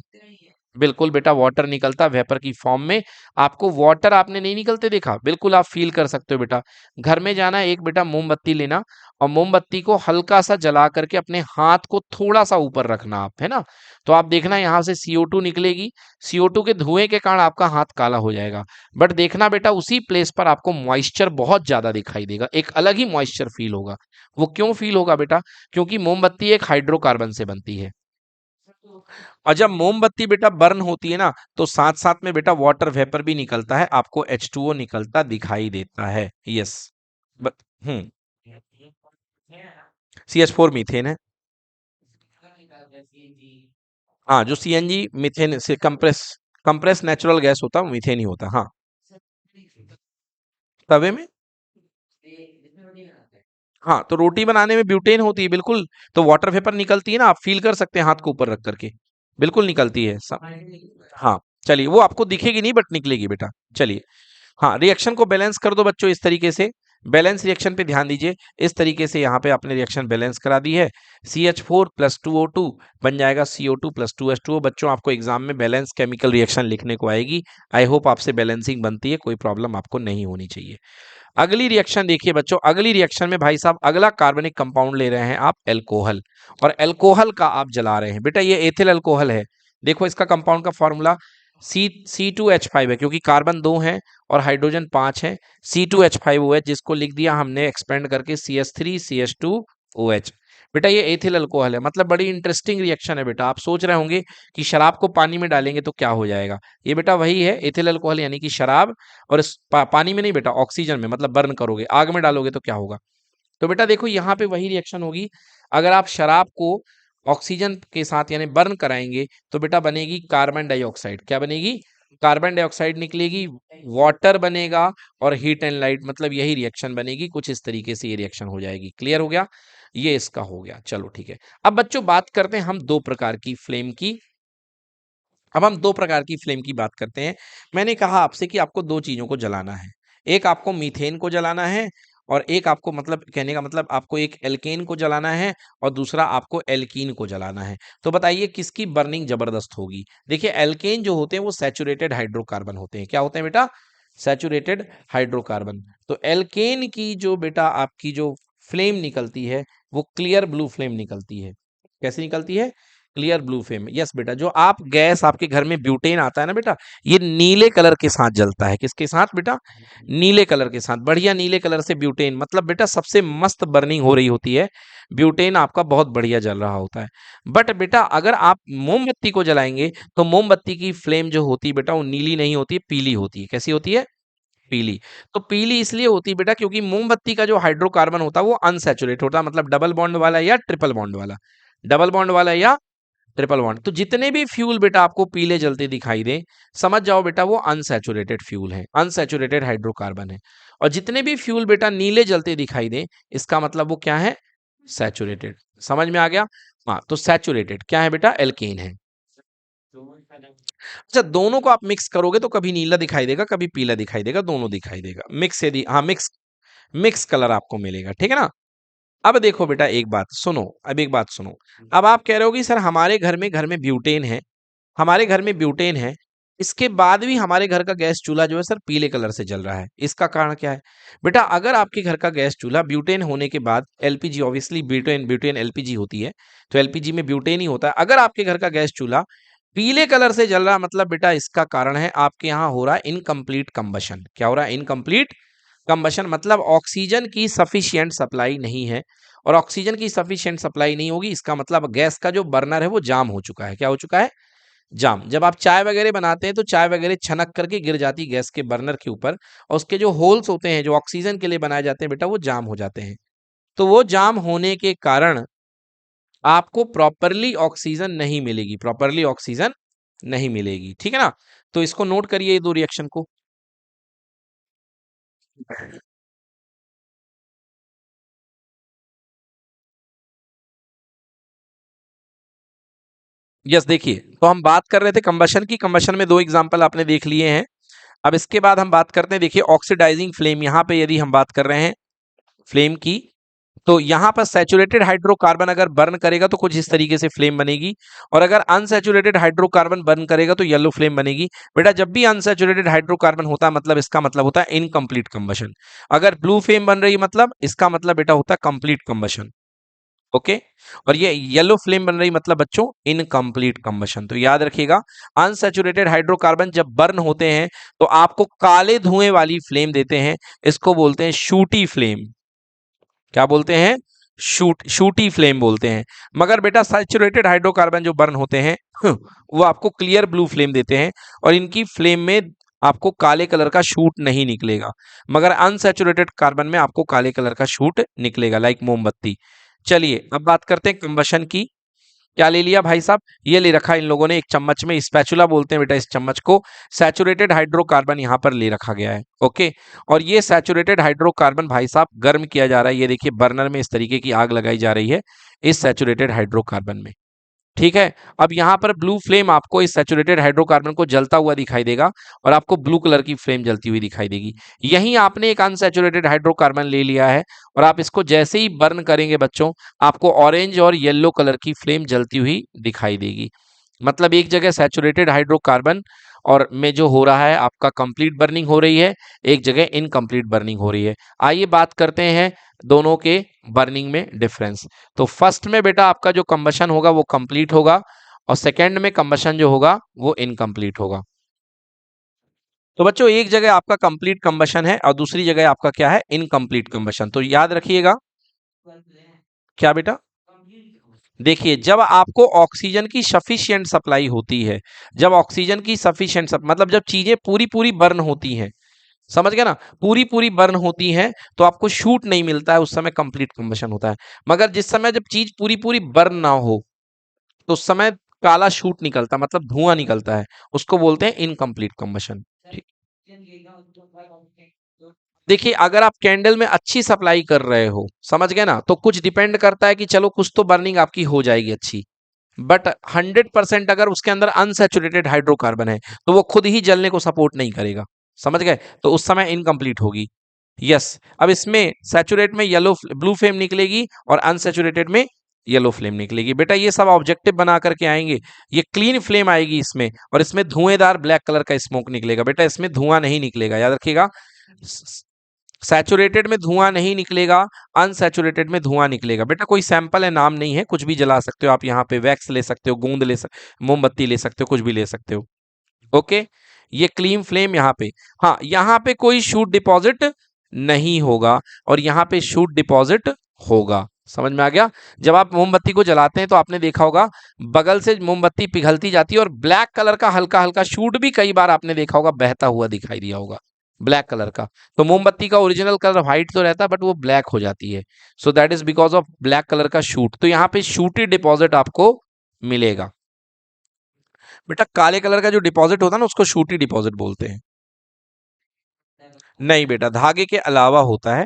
बिल्कुल बेटा, वाटर निकलता वेपर की फॉर्म में। आपको वाटर आपने नहीं निकलते देखा? बिल्कुल आप फील कर सकते हो बेटा। घर में जाना, एक बेटा मोमबत्ती लेना और मोमबत्ती को हल्का सा जला करके अपने हाथ को थोड़ा सा ऊपर रखना आप, है ना। तो आप देखना यहाँ से CO2 निकलेगी। CO2 के धुएं के कारण आपका हाथ काला हो जाएगा, बट देखना बेटा उसी प्लेस पर आपको मॉइस्चर बहुत ज्यादा दिखाई देगा, एक अलग ही मॉइस्चर फील होगा। वो क्यों फील होगा बेटा? क्योंकि मोमबत्ती एक हाइड्रोकार्बन से बनती है। और जब मोमबत्ती बेटा बर्न होती है ना, तो साथ साथ में बेटा वाटर वेपर भी निकलता है, आपको H2O निकलता दिखाई देता है। यस। ब- हम्म CH4 मीथेन है। हाँ, जो CNG मीथेन से कंप्रेस नेचुरल गैस होता है, मीथेन ही होता है। हाँ, तवे में। हाँ, तो रोटी बनाने में ब्यूटेन होती है, बिल्कुल। तो वाटर वेपर निकलती है ना, आप फील कर सकते हैं हाथ को ऊपर रख करके, बिल्कुल निकलती है सब। हाँ, चलिए, वो आपको दिखेगी नहीं बट निकलेगी बेटा। चलिए, हाँ, रिएक्शन को बैलेंस कर दो बच्चों इस तरीके से। बैलेंस रिएक्शन पे ध्यान दीजिए। इस तरीके से यहाँ पे आपने रिएक्शन बैलेंस करा दी है। CH4 प्लस 2O2 बन जाएगा CO2 प्लस 2H2O। बच्चों आपको एग्जाम में बैलेंस केमिकल रिएक्शन लिखने को आएगी। आई होप आपसे बैलेंसिंग बनती है, कोई प्रॉब्लम आपको नहीं होनी चाहिए। अगली रिएक्शन देखिए बच्चों, अगली रिएक्शन में भाई साहब अगला कार्बनिक कंपाउंड ले रहे हैं आप, एल्कोहल। और एल्कोहल का आप जला रहे हैं बेटा, ये एथिल अल्कोहल है। देखो इसका कंपाउंड का फॉर्मूला C2H5 है, क्योंकि कार्बन 2 है और हाइड्रोजन 5 है। C2H5OH, जिसको लिख दिया हमने एक्सपेंड करके CH3CH2OH। बेटा ये एथिल अल्कोहल है, मतलब बड़ी इंटरेस्टिंग रिएक्शन है बेटा। आप सोच रहे होंगे कि शराब को पानी में डालेंगे तो क्या हो जाएगा। ये बेटा वही है, एथिल अल्कोहल यानी कि शराब। और इस पानी में नहीं बेटा, ऑक्सीजन में, मतलब बर्न करोगे, आग में डालोगे तो क्या होगा। तो बेटा देखो यहाँ पे वही रिएक्शन होगी। अगर आप शराब को ऑक्सीजन के साथ यानी बर्न कराएंगे तो बेटा बनेगी कार्बन डाइऑक्साइड। क्या बनेगी? कार्बन डाइऑक्साइड निकलेगी, वाटर बनेगा और हीट एंड लाइट, मतलब यही रिएक्शन बनेगी। कुछ इस तरीके से ये रिएक्शन हो जाएगी। क्लियर हो गया? ये इसका हो गया। चलो ठीक है, अब बच्चों बात करते हैं हम दो प्रकार की फ्लेम की। अब हम दो प्रकार की फ्लेम की बात करते हैं। मैंने कहा आपसे कि आपको दो चीजों को जलाना है। एक आपको मीथेन को जलाना है और एक आपको, मतलब कहने का मतलब, आपको एक एल्केन को जलाना है और दूसरा आपको एल्कीन को जलाना है। तो बताइए किसकी बर्निंग जबरदस्त होगी। देखिए एल्केन जो होते हैं वो सैचुरेटेड हाइड्रोकार्बन होते हैं। क्या होते हैं बेटा? Saturated hydrocarbon. तो एल्केन की जो बेटा आपकी जो फ्लेम निकलती है वो क्लियर ब्लू फ्लेम निकलती है। कैसी निकलती है? Clear blue flame. यस बेटा, जो आप गैस आपके घर में ब्यूटेन आता है ना बेटा, ये नीले कलर के साथ जलता है। किसके साथ बेटा? नीले कलर के साथ। बढ़िया नीले कलर से ब्यूटेन, मतलब बेटा सबसे मस्त बर्निंग हो रही होती है। ब्यूटेन आपका बहुत बढ़िया जल रहा होता है। बट बेटा अगर आप मोमबत्ती को जलाएंगे तो मोमबत्ती की फ्लेम जो होती है बेटा वो नीली नहीं होती, पीली होती है। कैसी होती है? पीली। तो पीली इसलिए होती है बेटा क्योंकि मोमबत्ती का जो हाइड्रोकार्बन होता है वो अनसैचुरेट होता है, मतलब डबल बॉन्ड वाला या ट्रिपल बॉन्ड वाला। डबल बॉन्ड वाला या ट्रिपल बॉन्ड। तो जितने भी फ्यूल बेटा आपको पीले जलते दिखाई दे, समझ जाओ बेटा वो अनसैचुरेटेड फ्यूल है, अनसैचुरेटेड हाइड्रोकार्बन है। और जितने भी फ्यूल बेटा नीले जलते दिखाई दे, इसका मतलब वो क्या है? सैचुरेटेड। समझ में आ गया? हाँ, तो सैचुरेटेड क्या है बेटा? एल्केन है। अच्छा, दोनों को आप मिक्स करोगे तो कभी नीला दिखाई देगा, कभी पीला दिखाई देगा, दोनों दिखाई देगा। मिक्स यदि, हाँ, मिक्स, मिक्स कलर आपको मिलेगा। ठीक है ना। अब देखो बेटा एक बात सुनो, अब एक बात सुनो। अब आप कह रहे हो कि सर हमारे घर में ब्यूटेन है, हमारे घर में ब्यूटेन है, इसके बाद भी हमारे घर का गैस चूल्हा जो है सर पीले कलर से जल रहा है, इसका कारण क्या है? बेटा अगर आपके घर का गैस चूल्हा ब्यूटेन होने के बाद LPG, obviously butane butane LPG होती है, तो एलपीजी में ब्यूटेन ही होता है। अगर आपके घर का गैस चूल्हा पीले कलर से जल रहा है, मतलब बेटा इसका कारण है आपके यहाँ हो रहा है इनकम्प्लीट कंबशन। क्या हो रहा है? इनकम्प्लीट कंबशन, मतलब ऑक्सीजन की सफिशिएंट सप्लाई नहीं है। और ऑक्सीजन की सफिशिएंट सप्लाई नहीं होगी, इसका मतलब गैस का जो बर्नर है वो जाम हो चुका है। क्या हो चुका है? जाम। जब आप चाय वगैरह बनाते हैं तो चाय वगैरह छनक करके गिर जाती है गैस के बर्नर के ऊपर, और उसके जो होल्स होते हैं जो ऑक्सीजन के लिए बनाए जाते हैं बेटा, वो जाम हो जाते हैं। तो वो जाम होने के कारण आपको प्रॉपरली ऑक्सीजन नहीं मिलेगी, प्रॉपरली ऑक्सीजन नहीं मिलेगी। ठीक है ना? तो इसको नोट करिए, ये दो रिएक्शन को। यस, देखिए तो हम बात कर रहे थे कंबशन की। कंबशन में दो एग्जांपल आपने देख लिए हैं। अब इसके बाद हम बात करते हैं, देखिए ऑक्सीडाइजिंग फ्लेम। यहाँ पे यदि हम बात कर रहे हैं फ्लेम की, तो यहां पर सैचुरेटेड हाइड्रोकार्बन अगर बर्न करेगा तो कुछ इस तरीके से फ्लेम बनेगी, और अगर अनसैचुरेटेड हाइड्रोकार्बन बर्न करेगा तो येलो फ्लेम बनेगी। बेटा जब भी अनसैचुरेटेड हाइड्रोकार्बन होता है मतलब इसका मतलब होता है इनकम्प्लीट कंबशन। अगर ब्लू फ्लेम बन रही है मतलब इसका मतलब बेटा होता है कंप्लीट कंबशन। ओके। और ये येलो फ्लेम बन रही मतलब बच्चों इनकम्प्लीट कंबशन। तो याद रखिएगा, अनसैचुरेटेड हाइड्रोकार्बन जब बर्न होते हैं तो आपको काले धुएं वाली फ्लेम देते हैं, इसको बोलते हैं शूटी फ्लेम। क्या बोलते हैं? शूटी फ्लेम बोलते हैं। मगर बेटा सैचुरेटेड हाइड्रोकार्बन जो बर्न होते हैं वो आपको क्लियर ब्लू फ्लेम देते हैं, और इनकी फ्लेम में आपको काले कलर का शूट नहीं निकलेगा। मगर अनसैचुरेटेड कार्बन में आपको काले कलर का शूट निकलेगा, लाइक मोमबत्ती। चलिए अब बात करते हैं कंबशन की। क्या ले लिया भाई साहब? ये ले रखा इन लोगों ने एक चम्मच में, स्पैचुला बोलते हैं बेटा इस चम्मच को। सैचुरेटेड हाइड्रोकार्बन यहाँ पर ले रखा गया है। ओके। और ये सैचुरेटेड हाइड्रोकार्बन भाई साहब गर्म किया जा रहा है। ये देखिए बर्नर में इस तरीके की आग लगाई जा रही है इस सैचुरेटेड हाइड्रोकार्बन में। ठीक है। अब यहाँ पर ब्लू फ्लेम आपको इस सैचुरेटेड हाइड्रोकार्बन को जलता हुआ दिखाई देगा, और आपको ब्लू कलर की फ्लेम जलती हुई दिखाई देगी। यहीं आपने एक अनसैचुरेटेड हाइड्रोकार्बन ले लिया है, और आप इसको जैसे ही बर्न करेंगे बच्चों, आपको ऑरेंज और येलो कलर की फ्लेम जलती हुई दिखाई देगी। मतलब एक जगह सैचुरेटेड हाइड्रोकार्बन और में जो हो रहा है आपका कंप्लीट बर्निंग हो रही है, एक जगह इनकम्प्लीट बर्निंग हो रही है। आइए बात करते हैं दोनों के बर्निंग में डिफरेंस। तो फर्स्ट में बेटा आपका जो कंबशन होगा वो कंप्लीट होगा, और सेकंड में कंबशन जो होगा वो इनकम्प्लीट होगा। तो बच्चों एक जगह आपका कंप्लीट कंबशन है और दूसरी जगह आपका क्या है? Incomplete combustion. तो याद रखिएगा क्या बेटा? देखिए जब आपको ऑक्सीजन की सफिशिएंट सप्लाई होती है, जब ऑक्सीजन की सफिशिएंट मतलब जब चीजें पूरी पूरी बर्न होती हैं, समझ गए ना, पूरी पूरी बर्न होती हैं, तो आपको शूट नहीं मिलता है, उस समय कंप्लीट कंबशन होता है। मगर जिस समय जब चीज पूरी पूरी बर्न ना हो तो उस समय काला शूट निकलता, मतलब धुआं निकलता है, उसको बोलते हैं इनकम्प्लीट कंबशन। देखिए अगर आप कैंडल में अच्छी सप्लाई कर रहे हो, समझ गए ना, तो कुछ डिपेंड करता है कि चलो कुछ तो बर्निंग आपकी हो जाएगी अच्छी। बट 100% अगर उसके अंदर अनसैचुरेटेड हाइड्रोकार्बन है तो वो खुद ही जलने को सपोर्ट नहीं करेगा, समझ गए, तो उस समय इनकम्प्लीट होगी। यस। अब इसमें सैचुरेट में येलो ब्लू फ्लेम निकलेगी और अनसैचुरेटेड में येलो फ्लेम निकलेगी। बेटा ये सब ऑब्जेक्टिव बना करके आएंगे। ये क्लीन फ्लेम आएगी इसमें, और इसमें धुएंदार ब्लैक कलर का स्मोक निकलेगा। बेटा इसमें धुआं नहीं निकलेगा, याद रखिएगा। सैचुरेटेड में धुआं नहीं निकलेगा, अनसैचुरेटेड में धुआं निकलेगा। बेटा कोई सैंपल है, नाम नहीं है, कुछ भी जला सकते हो आप। यहाँ पे वैक्स ले सकते हो, गूंद ले सकते, मोमबत्ती ले सकते हो, कुछ भी ले सकते हो। ओके। ये क्लीन फ्लेम यहाँ पे। हाँ यहाँ पे कोई शूट डिपॉजिट नहीं होगा, और यहाँ पे शूट डिपॉजिट होगा। समझ में आ गया? जब आप मोमबत्ती को जलाते हैं तो आपने देखा होगा बगल से मोमबत्ती पिघलती जाती है, और ब्लैक कलर का हल्का हल्का शूट भी कई बार आपने देखा होगा बहता हुआ दिखाई दिया होगा, ब्लैक कलर का। तो मोमबत्ती का ओरिजिनल कलर व्हाइट तो रहता है, बट वो ब्लैक हो जाती है। So that is because of black colour का शूट। तो यहाँ पे शूटी डिपॉजिट आपको मिलेगा। बेटा काले कलर का जो डिपॉजिट होता है ना उसको शूटी डिपॉजिट बोलते हैं। नहीं बेटा, धागे के अलावा होता है,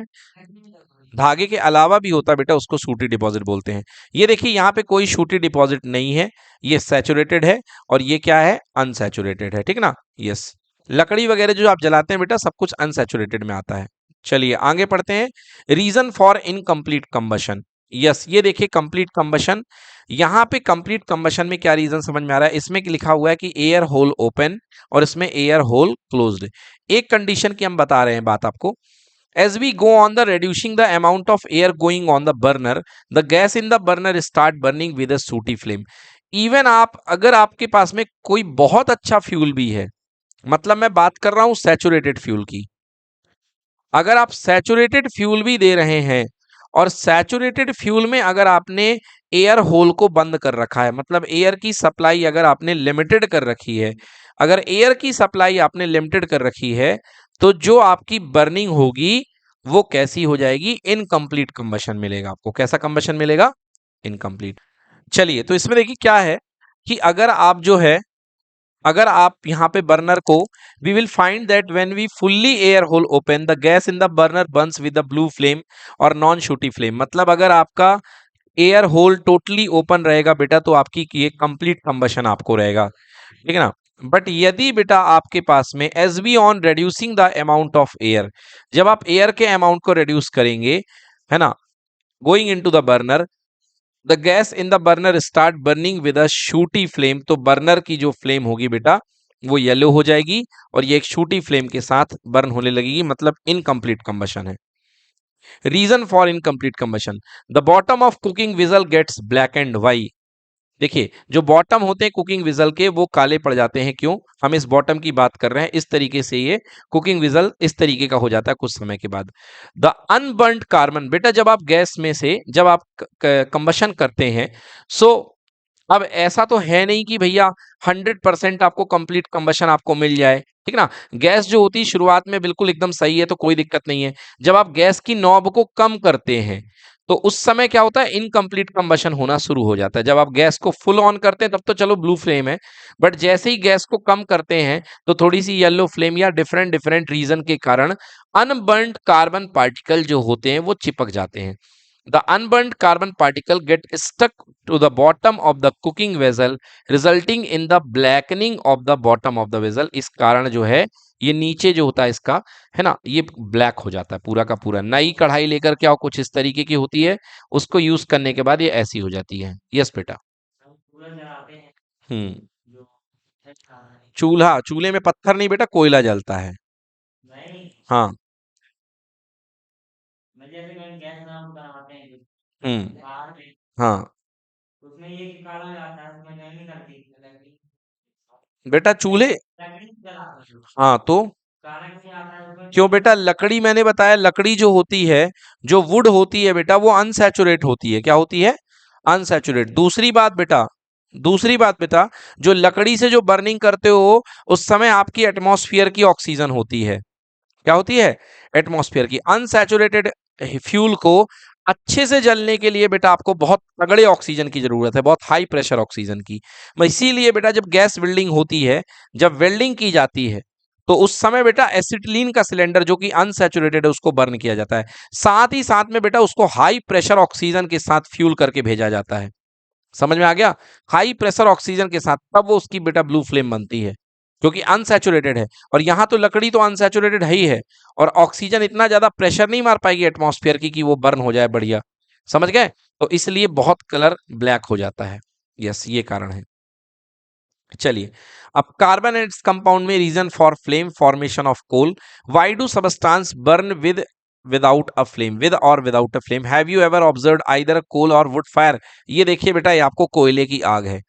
धागे के अलावा भी होता है बेटा, उसको शूटी डिपॉजिट बोलते हैं। ये देखिए यहाँ पे कोई शूटी डिपॉजिट नहीं है, ये सैचुरेटेड है, और ये क्या है? अनसैचुरेटेड है। ठीक ना? यस। लकड़ी वगैरह जो आप जलाते हैं बेटा सब कुछ अनसैचुरेटेड में आता है। चलिए आगे पढ़ते हैं। Reason for incomplete combustion. Yes, ये देखिए कंप्लीट कंबशन। यहाँ पे कंप्लीट कंबशन में क्या रीजन समझ में आ रहा है, इसमें लिखा हुआ है कि एयर होल ओपन और इसमें एयर होल क्लोज्ड। एक कंडीशन की हम बता रहे हैं बात आपको। As we go on the reducing the amount of air going on the burner, the gas in the burner start burning with a sooty flame. Even आप अगर आपके पास में कोई बहुत अच्छा फ्यूल भी है, मतलब मैं बात कर रहा हूं सैचुरेटेड फ्यूल की, अगर आप सैचुरेटेड फ्यूल भी दे रहे हैं और सैचुरेटेड फ्यूल में अगर आपने एयर होल को बंद कर रखा है, मतलब एयर की सप्लाई अगर आपने लिमिटेड कर रखी है, अगर एयर की सप्लाई आपने लिमिटेड कर रखी है, तो जो आपकी बर्निंग होगी वो कैसी हो जाएगी, इनकम्प्लीट कंबशन मिलेगा आपको। कैसा कंबशन मिलेगा, इनकम्प्लीट। चलिए, तो इसमें देखिए क्या है कि अगर आप जो है, अगर आप यहाँ पे बर्नर को, we will find that when we fully air hole open the gas in the burner burns with the blue flame और नॉन शूटी फ्लेम। मतलब अगर आपका एयर होल टोटली ओपन रहेगा बेटा, तो आपकी ये कंप्लीट कंबशन आपको रहेगा, ठीक है ना। बट यदि बेटा आपके पास में as we on reducing the amount of air, जब आप एयर के अमाउंट को रिड्यूस करेंगे, है ना, going into the burner, the gas in the burner start burning with a sooty flame. तो बर्नर की जो फ्लेम होगी बेटा वो येलो हो जाएगी और ये एक शूटी फ्लेम के साथ बर्न होने लगेगी, मतलब इनकम्प्लीट कंबशन है। Reason for incomplete combustion, the bottom of cooking vessel gets black and why. देखिए, जो बॉटम होते हैं कुकिंग विजल के वो काले पड़ जाते हैं। क्यों, हम इस बॉटम की बात कर रहे हैं, इस तरीके से ये कुकिंग विजल इस तरीके का हो जाता है कुछ समय के बाद। द अनबर्न्ड कार्बन, बेटा जब आप गैस में से जब आप कंबशन करते हैं, सो अब ऐसा तो है नहीं कि भैया 100% आपको कंप्लीट कंबशन आपको मिल जाए, ठीक ना। गैस जो होती है शुरुआत में बिल्कुल एकदम सही है तो कोई दिक्कत नहीं है। जब आप गैस की नॉब को कम करते हैं तो उस समय क्या होता है, इनकम्प्लीट कंबशन होना शुरू हो जाता है। जब आप गैस को फुल ऑन करते हैं तब तो चलो ब्लू फ्लेम है, बट जैसे ही गैस को कम करते हैं तो थोड़ी सी येलो फ्लेम या डिफरेंट डिफरेंट रीजन के कारण अनबर्न्ड कार्बन पार्टिकल जो होते हैं वो चिपक जाते हैं। The unburned carbon particle get stuck to the bottom of the cooking vessel, resulting in the blackening of the bottom of the vessel. इस कारण जो है ये नीचे जो होता है इसका, है ना, ये ब्लैक हो जाता है पूरा का पूरा। नई कढ़ाई लेकर के आओ, कुछ इस तरीके की होती है, उसको यूज करने के बाद ये ऐसी हो जाती है। यस बेटा। हम्म, चूल्हा, चूल्हे में पत्थर नहीं बेटा, कोयला जलता है। हाँ। हाँ बेटा चूल्हे, हाँ तो क्यों बेटा, लकड़ी मैंने बताया, लकड़ी जो होती है, जो वुड होती है बेटा, वो अनसैचुरेट होती है। क्या होती है, अनसैचुरेट। दूसरी बात बेटा, जो लकड़ी से जो बर्निंग करते हो उस समय आपकी एटमॉस्फेयर की ऑक्सीजन होती है। क्या होती है, एटमॉस्फेयर की। अनसैचुरेटेड फ्यूल को अच्छे से जलने के लिए बेटा आपको बहुत तगड़े ऑक्सीजन की जरूरत है, बहुत हाई प्रेशर ऑक्सीजन की। इसीलिए बेटा जब गैस वेल्डिंग होती है, जब वेल्डिंग की जाती है, तो उस समय बेटा एसिटिलीन का सिलेंडर जो कि अनसैचुरेटेड है उसको बर्न किया जाता है। साथ ही साथ में बेटा उसको हाई प्रेशर ऑक्सीजन के साथ फ्यूल करके भेजा जाता है। समझ में आ गया, हाई प्रेशर ऑक्सीजन के साथ, तब वो उसकी बेटा ब्लू फ्लेम बनती है, क्योंकि अनसैचुरेटेड है। और यहां तो लकड़ी तो अनसैचुरेटेड है ही है, और ऑक्सीजन इतना ज्यादा प्रेशर नहीं मार पाएगी एटमॉस्फेयर की कि वो बर्न हो जाए बढ़िया। समझ गए, तो इसलिए बहुत कलर ब्लैक हो जाता है। यस, ये कारण है। चलिए, अब कार्बन एंड कंपाउंड में reason for flame formation of coal, why do substance burn without a flame, with और without a flame, have you ever observed either coal और वुड फायर। ये देखिए बेटा, ये आपको कोयले की आग है।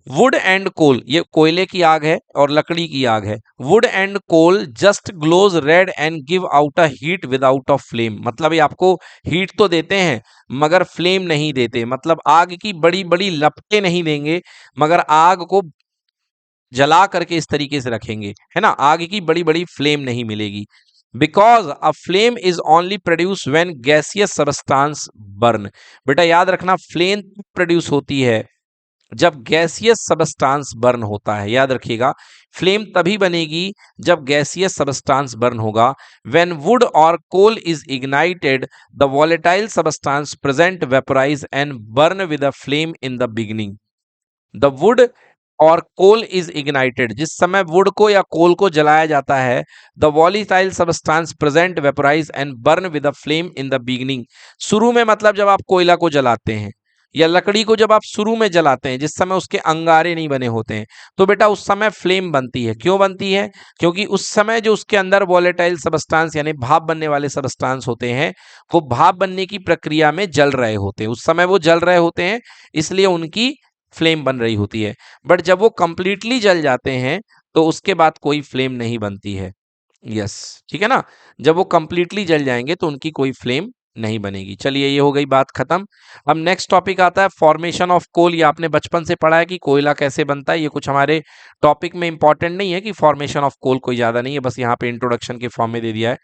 वुड एंड कोल, ये कोयले की आग है और लकड़ी की आग है। Wood and coal just glows red and give out a heat without a flame. मतलब ये आपको हीट तो देते हैं मगर फ्लेम नहीं देते, मतलब आग की बड़ी बड़ी लपटें नहीं देंगे, मगर आग को जला करके इस तरीके से रखेंगे, है ना, आग की बड़ी बड़ी फ्लेम नहीं मिलेगी। Because a flame is only produce when gaseous substance burn. बेटा याद रखना, फ्लेम प्रोड्यूस होती है जब गैसियस सबस्टांस बर्न होता है। याद रखिएगा, फ्लेम तभी बनेगी जब गैसियस सबस्टांस बर्न होगा। व्हेन वुड और coal is ignited, the volatile substance present vaporise and burn with a flame in the beginning. The wood और कोल इज इग्नाइटेड, जिस समय वुड को या कोल को जलाया जाता है, the volatile substance present vaporise and burn with a flame in the beginning. शुरू में मतलब जब आप कोयला को जलाते हैं या लकड़ी को जब आप शुरू में जलाते हैं, जिस समय उसके अंगारे नहीं बने होते हैं, तो बेटा उस समय फ्लेम बनती है। क्यों बनती है? क्योंकि उस समय जो उसके अंदर वॉलेटाइल सबस्टांस यानी भाप बनने वाले सबस्टांस होते हैं, वो भाप बनने की प्रक्रिया में जल रहे होते हैं, उस समय वो जल रहे होते हैं, इसलिए उनकी फ्लेम बन रही होती है। बट जब वो कंप्लीटली जल जाते हैं तो उसके बाद कोई फ्लेम नहीं बनती है। यस, ठीक है ना। जब वो कंप्लीटली जल जाएंगे तो उनकी कोई फ्लेम नहीं बनेगी। चलिए, ये हो गई बात खत्म। अब नेक्स्ट टॉपिक आता है फॉर्मेशन ऑफ कोल। ये आपने बचपन से पढ़ा है कि कोयला कैसे बनता है। ये कुछ हमारे टॉपिक में इंपॉर्टेंट नहीं है कि फॉर्मेशन ऑफ कोल कोई ज्यादा नहीं है, बस यहाँ पे इंट्रोडक्शन के फॉर्म में दे दिया है।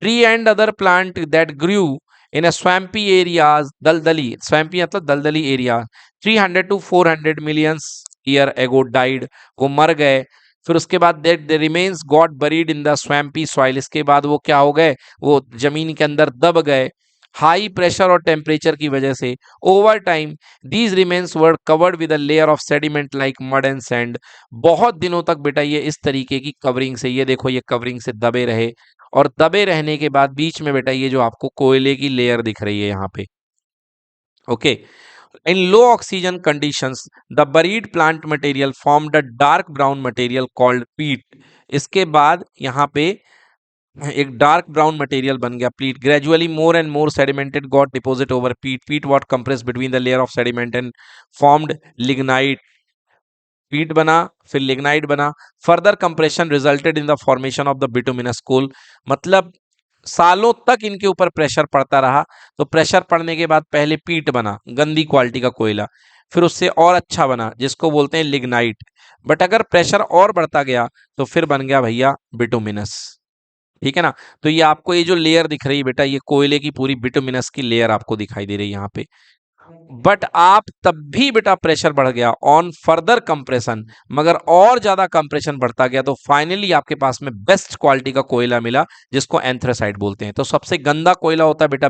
Tree and other plant that grew in a swampy areas, दलदली, स्वैम्पी मतलब दलदली area, 300 to 400 millions year ago died, वो मर गए। फिर उसके बाद that the remains got buried in the swampy soil, इसके बाद वो क्या हो गए, वो जमीन के अंदर दब गए हाई प्रेशर और टेम्परेचर की वजह से। Over time these remains were covered with a layer of sediment like mud and sand. बहुत दिनों तक बेटा ये इस तरीके की कवरिंग से, ये देखो ये कवरिंग से दबे रहे, और दबे रहने के बाद बीच में बेटा ये जो आपको कोयले की लेयर दिख रही है यहाँ पे, okay. In low oxygen conditions the buried plant material formed a dark brown material called पीट। इसके बाद यहाँ पे एक डार्क ब्राउन मटेरियल बन गया peat. Gradually more and more sedimented got deposit over peat, peat was compress between the layer of sediment and formed lignite. Peat बना, फिर लिग्नाइट बना। Further compression resulted in the formation of the bituminous coal. मतलब सालों तक इनके ऊपर pressure पड़ता रहा, तो प्रेशर पड़ने के बाद पहले पीट बना, गंदी क्वालिटी का कोयला, फिर उससे और अच्छा बना जिसको बोलते हैं लिग्नाइट। बट अगर प्रेशर और बढ़ता गया तो फिर बन गया भैया बिटुमिनस, ठीक है ना। तो ये आपको ये जो लेयर दिख रही है बेटा, ये कोयले की पूरी बिटुमिनस की लेयर आपको दिखाई दे रही है यहाँ पे। बट आप तब भी बेटा प्रेशर बढ़ गया ऑन फर्दर कंप्रेशन, मगर और ज्यादा कंप्रेशन बढ़ता गया तो फाइनली आपके पास में बेस्ट क्वालिटी का कोयला मिला, जिसको एंथ्रासाइट बोलते हैं। तो सबसे गंदा कोयला होता है बेटा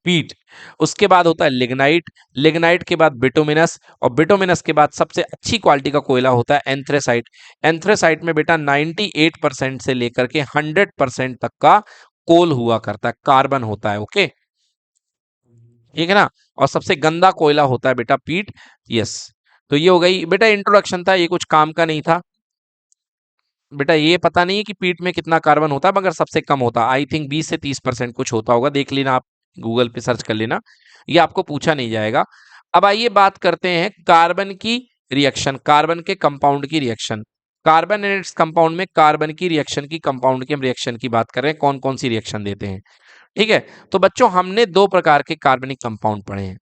पीट, उसके बाद होता है लिग्नाइट, लिग्नाइट के बाद बिटुमिनस, और बिटुमिनस के बाद सबसे अच्छी क्वालिटी का कोयला होता है एंथ्रेसाइट। एंथ्रेसाइट में बेटा 98% से लेकर के 100% तक का कोल हुआ करता है, कार्बन होता है, ओके, ठीक है ना। और सबसे गंदा कोयला होता है बेटा पीट। यस, तो ये हो गई बेटा इंट्रोडक्शन था, ये कुछ काम का नहीं था बेटा। ये पता नहीं है कि पीट में कितना कार्बन होता है, मगर सबसे कम होता है, आई थिंक 20 से 30% कुछ होता होगा, देख लेना आप, गूगल पे सर्च कर लेना, ये आपको पूछा नहीं जाएगा। अब आइए बात करते हैं कार्बन की रिएक्शन, कार्बन के कंपाउंड की reaction. Carbon and its compound में कार्बन की रिएक्शन की, कंपाउंड की हम रिएक्शन की बात कर रहे हैं, कौन कौन सी रिएक्शन देते हैं, ठीक है। तो बच्चों हमने दो प्रकार के कार्बनिक कंपाउंड पढ़े हैं,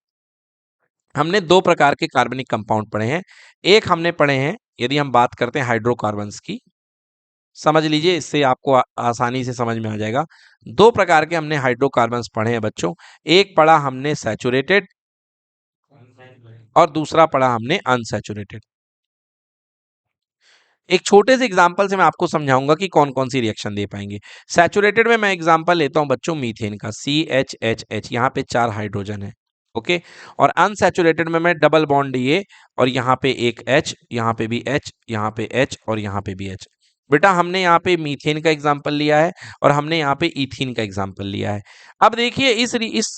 हमने दो प्रकार के कार्बनिक कंपाउंड पढ़े हैं। एक हमने पढ़े हैं, यदि हम बात करते हैं हाइड्रोकार्बन्स की, समझ लीजिए, इससे आपको आसानी से समझ में आ जाएगा। दो प्रकार के हमने हाइड्रोकार्बन्स पढ़े हैं बच्चों, एक पढ़ा हमने सैचुरेटेड और दूसरा पढ़ा हमने अनसैचुरेटेड। एक छोटे से एग्जांपल से मैं आपको समझाऊंगा कि कौन कौन सी रिएक्शन दे पाएंगे। सैचुरेटेड में मैं एग्जांपल लेता हूं बच्चों मीथेन का, CHHH, यहाँ पे 4 हाइड्रोजन है, ओके। और अनसैचुरेटेड में मैं डबल बॉन्ड ये, और यहाँ पे एक H, यहाँ पे भी H, यहाँ पे H और यहाँ पे भी H। बेटा हमने यहाँ पे मीथेन का एग्जाम्पल लिया है और हमने यहाँ पे इथीन का एग्जाम्पल लिया है। अब देखिए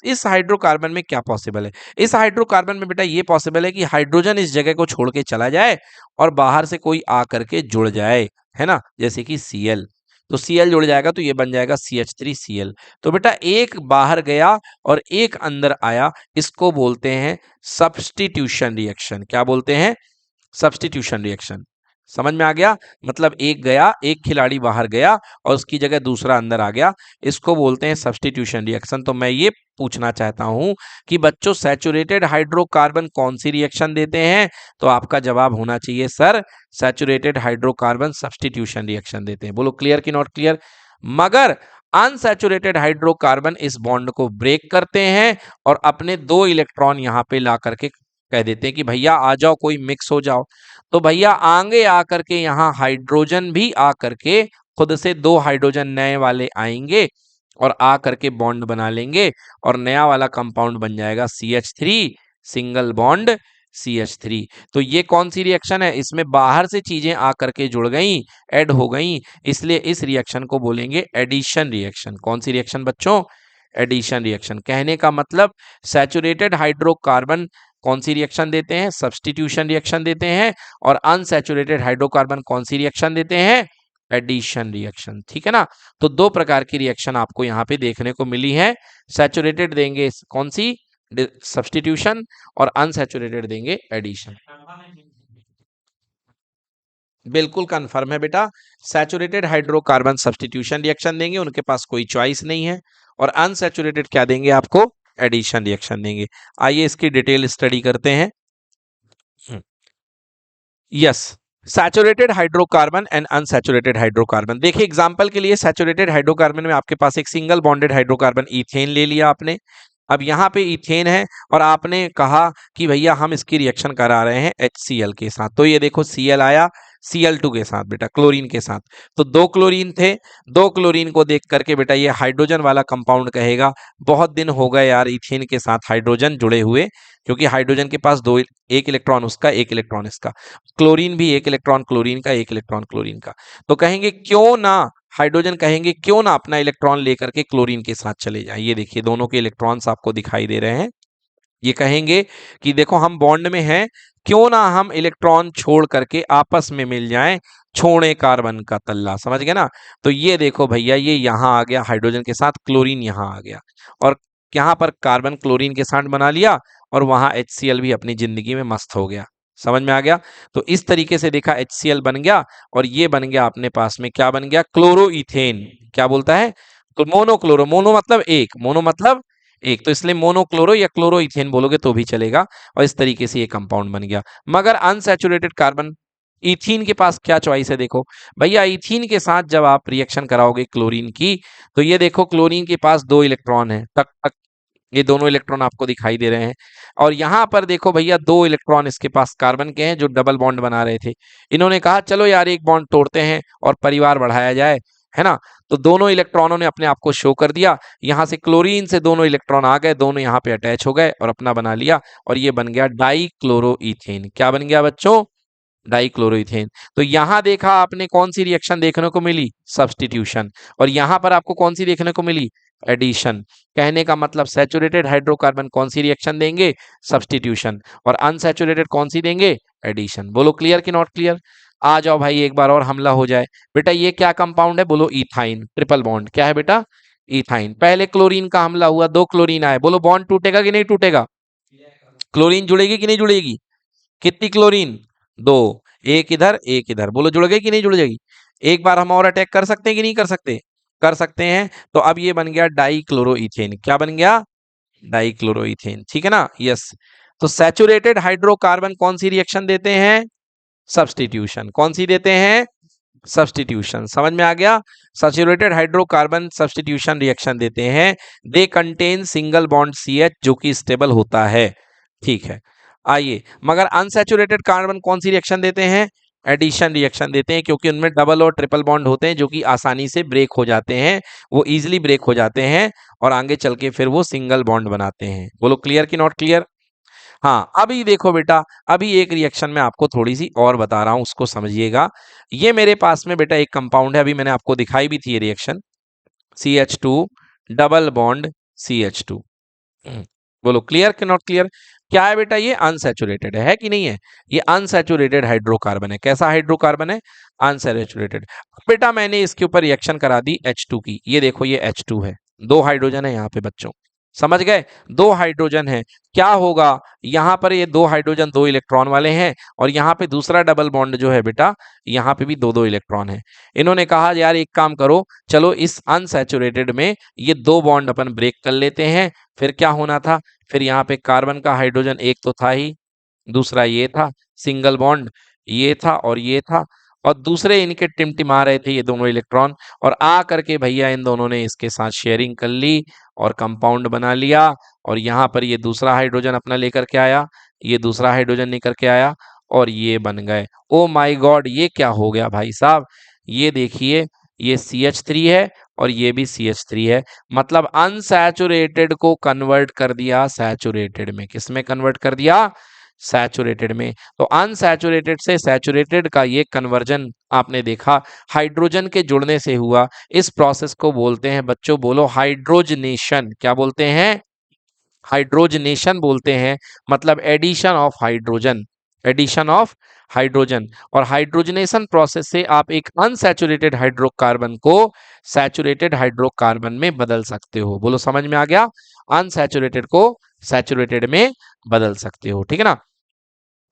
इस हाइड्रोकार्बन में क्या पॉसिबल है। इस हाइड्रोकार्बन में बेटा ये पॉसिबल है कि हाइड्रोजन इस जगह को छोड़ के चला जाए और बाहर से कोई आ करके जुड़ जाए, है ना, जैसे कि Cl। तो Cl जुड़ जाएगा तो ये बन जाएगा CH3Cl। तो बेटा एक बाहर गया और एक अंदर आया, इसको बोलते हैं सब्स्टिट्यूशन रिएक्शन। क्या बोलते हैं? Substitution reaction. समझ में आ गया? मतलब एक गया, एक खिलाड़ी बाहर गया और उसकी जगह दूसरा अंदर आ गया, इसको बोलते हैं सब्स्टिट्यूशन रिएक्शन। तो मैं ये पूछना चाहता हूं कि बच्चों सैचुरेटेड हाइड्रोकार्बन कौन सी रिएक्शन देते हैं? तो आपका जवाब होना चाहिए sir, saturated hydrocarbon substitution reaction देते हैं। बोलो क्लियर कि नॉट क्लियर? मगर अनसैचुरेटेड हाइड्रोकार्बन इस बॉन्ड को ब्रेक करते हैं और अपने 2 इलेक्ट्रॉन यहां पे ला करके कह देते हैं कि भैया आ जाओ, कोई मिक्स हो जाओ। तो भैया आगे आकर के यहाँ हाइड्रोजन भी आकर के खुद से 2 हाइड्रोजन नए वाले आएंगे और आ करके बॉन्ड बना लेंगे और नया वाला कंपाउंड बन जाएगा CH3 सिंगल बॉन्ड CH3। तो ये कौन सी रिएक्शन है, इसमें बाहर से चीजें आकर के जुड़ गई, ऐड हो गई, इसलिए इस रिएक्शन को बोलेंगे एडिशन रिएक्शन। कौन सी रिएक्शन बच्चों, एडिशन रिएक्शन। कहने का मतलब सैचुरेटेड हाइड्रोकार्बन कौन सी रिएक्शन देते हैं, सब्स्टिट्यूशन रिएक्शन देते हैं, और अनसैचुरेटेड हाइड्रोकार्बन कौन सी रिएक्शन देते हैं, एडिशन रिएक्शन। ठीक है ना। तो दो प्रकार की रिएक्शन आपको यहाँ पे देखने को मिली है। सैचुरेटेड देंगे कौन सी, सब्स्टिट्यूशन, और अनसैचुरेटेड देंगे एडिशन। बिल्कुल कंफर्म है बेटा, सैचुरेटेड हाइड्रोकार्बन सब्स्टिट्यूशन रिएक्शन देंगे, उनके पास कोई चॉइस नहीं है, और अनसैचुरेटेड क्या देंगे आपको, एडिशन रिएक्शन देंगे। आइए इसकी डिटेल स्टडी करते हैं। Yes, saturated hydrocarbon and unsaturated hydrocarbon. देखिए एग्जांपल के लिए सैचुरेटेड हाइड्रोकार्बन में आपके पास एक सिंगल बॉन्डेड हाइड्रोकार्बन इथेन ले लिया आपने। अब यहाँ पे इथेन है और आपने कहा कि भैया हम इसकी रिएक्शन करा रहे हैं HCl के साथ। तो ये देखो Cl आया Cl2 के साथ बेटा, क्लोरीन के साथ। तो दो क्लोरीन थे, दो क्लोरीन को देख करके बेटा ये हाइड्रोजन वाला कंपाउंड कहेगा, बहुत दिन हो गए यार इथेन के साथ हाइड्रोजन जुड़े हुए, क्योंकि हाइड्रोजन के पास दो, एक इलेक्ट्रॉन उसका एक इलेक्ट्रॉन इसका, क्लोरीन भी एक इलेक्ट्रॉन क्लोरीन का एक इलेक्ट्रॉन क्लोरीन का। तो कहेंगे क्यों ना, हाइड्रोजन कहेंगे क्यों ना अपना इलेक्ट्रॉन लेकर के क्लोरीन के साथ चले जाएं। ये देखिए दोनों के इलेक्ट्रॉन्स आपको दिखाई दे रहे हैं। ये कहेंगे कि देखो हम बॉन्ड में हैं, क्यों ना हम इलेक्ट्रॉन छोड़ करके आपस में मिल जाएं, छोड़े कार्बन का तल्ला। समझ गए ना। तो ये देखो भैया ये यहाँ आ गया हाइड्रोजन के साथ, क्लोरीन यहाँ आ गया, और यहाँ पर कार्बन क्लोरीन के साथ बना लिया, और वहां HCl भी अपनी जिंदगी में मस्त हो गया। समझ में आ गया। तो इस तरीके से देखा HCl बन गया, और ये बन गया अपने पास में क्या बन गया, क्लोरोइथेन। क्या बोलता है, तो मोनोक्लोरो, मोनो मतलब एक, मोनो मतलब एक, तो इसलिए मोनोक्लोरो या क्लोरोइथेन बोलोगे तो भी चलेगा, और इस तरीके से ये कंपाउंड बन गया। मगर अनसैचुरेटेड कार्बन, इथीन के पास क्या चॉइस है, देखो भैया इथीन के साथ जब आप रिएक्शन कराओगे क्लोरीन की, तो ये देखो क्लोरीन के पास दो इलेक्ट्रॉन है, टक टक, ये दोनों इलेक्ट्रॉन आपको दिखाई दे रहे हैं, और यहां पर देखो भैया दो इलेक्ट्रॉन इसके पास कार्बन के हैं जो डबल बॉन्ड बना रहे थे। इन्होंने कहा चलो यार एक बॉन्ड तोड़ते हैं और परिवार बढ़ाया जाए, है ना। तो दोनों इलेक्ट्रॉनों ने अपने आप को शो कर दिया, यहां से क्लोरीन से दोनों इलेक्ट्रॉन आ गए, दोनों यहां पे अटैच हो गए और अपना बना लिया, और ये बन गया डाइक्लोरोइथेन। क्या बन गया बच्चों, डाइक्लोरोइथेन। तो यहां देखा आपने कौन सी रिएक्शन देखने को मिली, सब्स्टिट्यूशन, और यहां पर आपको कौन सी देखने को मिली, एडिशन। कहने का मतलब सैचुरेटेड हाइड्रोकार्बन कौन सी रिएक्शन देंगे, सब्स्टिट्यूशन, और अनसैचुरेटेड कौन सी देंगे, एडिशन। बोलो क्लियर कि नॉट क्लियर। आ जाओ भाई एक बार और हमला हो जाए। बेटा ये क्या कंपाउंड है, बोलो इथाइन, ट्रिपल बॉन्ड। क्या है बेटा, इथाइन। पहले क्लोरीन का हमला हुआ, दो क्लोरीन आए, बोलो बॉन्ड टूटेगा कि नहीं टूटेगा, क्लोरीन जुड़ेगी कि नहीं जुड़ेगी, कितनी क्लोरीन, दो, एक इधर एक इधर, बोलो जुड़ गई कि नहीं जुड़ जाएगी। एक बार हम और अटैक कर सकते हैं कि नहीं कर सकते, कर सकते हैं। तो अब ये बन गया डाइक्लोरोइथेन। क्या बन गया, डाइक्लोरोइथेन। ठीक है ना, यस। तो सैचुरेटेड हाइड्रोकार्बन कौन सी रिएक्शन देते हैं, सब्स्टिट्यूशन। कौन सी देते हैं, सब्स्टिट्यूशन। समझ में आ गया। सैचुरेटेड हाइड्रोकार्बन सब्स्टिट्यूशन रिएक्शन देते हैं, they contain single bond CH जो कि स्टेबल होता है। ठीक है, आइए मगर अनसैचुरेटेड कार्बन कौन सी रिएक्शन देते हैं, एडिशन रिएक्शन देते हैं, क्योंकि उनमें डबल और ट्रिपल बॉन्ड होते हैं जो कि आसानी से ब्रेक हो जाते हैं, वो इजीली ब्रेक हो जाते हैं, और आगे चल के फिर वो सिंगल बॉन्ड बनाते हैं। बोलो क्लियर कि नॉट क्लियर। हाँ अभी देखो बेटा, अभी एक रिएक्शन में आपको थोड़ी सी और बता रहा हूं, उसको समझिएगा। ये मेरे पास में बेटा एक कंपाउंड है, अभी मैंने आपको दिखाई भी थी ये reaction, CH2 double bond CH2। बोलो क्लियर कि नॉट क्लियर। क्या है बेटा, ये अनसैचुरेटेड है कि नहीं है, ये अनसैचुरेटेड हाइड्रोकार्बन है। कैसा हाइड्रोकार्बन है, अनसैचुरेटेड। बेटा मैंने इसके ऊपर रिएक्शन करा दी H2 की, ये देखो ये H2 है, दो हाइड्रोजन है यहाँ पे बच्चों, समझ गए, दो हाइड्रोजन है। क्या होगा, यहाँ पर ये दो हाइड्रोजन दो इलेक्ट्रॉन वाले हैं, और यहाँ पे दूसरा डबल बॉन्ड जो है बेटा, यहाँ पे भी दो दो इलेक्ट्रॉन है। इन्होंने कहा यार एक काम करो, चलो इस अनसैचुरेटेड में ये दो बॉन्ड अपन ब्रेक कर लेते हैं। फिर क्या होना था, फिर यहाँ पे कार्बन का हाइड्रोजन एक तो था ही, दूसरा ये था, सिंगल बॉन्ड ये था और ये था, और दूसरे इनके टिमटिमा रहे थे ये दोनों इलेक्ट्रॉन, और आ करके भैया इन दोनों ने इसके साथ शेयरिंग कर ली और कंपाउंड बना लिया। और यहाँ पर ये दूसरा हाइड्रोजन अपना लेकर के आया, ये दूसरा हाइड्रोजन लेकर के आया, और ये बन गए। ओ माय गॉड, ये क्या हो गया भाई साहब, ये देखिए ये CH3 है और ये भी CH3 है, मतलब अनसैचुरेटेड को कन्वर्ट कर दिया सैचुरेटेड में। किस में कन्वर्ट कर दिया, सैचुरेटेड में। तो अनसैचुरेटेड से सैचुरेटेड का ये कन्वर्जन आपने देखा हाइड्रोजन के जुड़ने से हुआ। इस प्रोसेस को बोलते हैं बच्चों, बोलो हाइड्रोजनेशन। क्या बोलते हैं? हाइड्रोजनेशन बोलते हैं, मतलब addition of hydrogen, addition of hydrogen. और हाइड्रोजनेशन प्रोसेस से आप एक अनसैचुरेटेड हाइड्रोकार्बन को सैचुरेटेड हाइड्रोकार्बन में बदल सकते हो। बोलो समझ में आ गया? अनसैचुरेटेड को सैचुरेटेड में बदल सकते हो, ठीक है ना।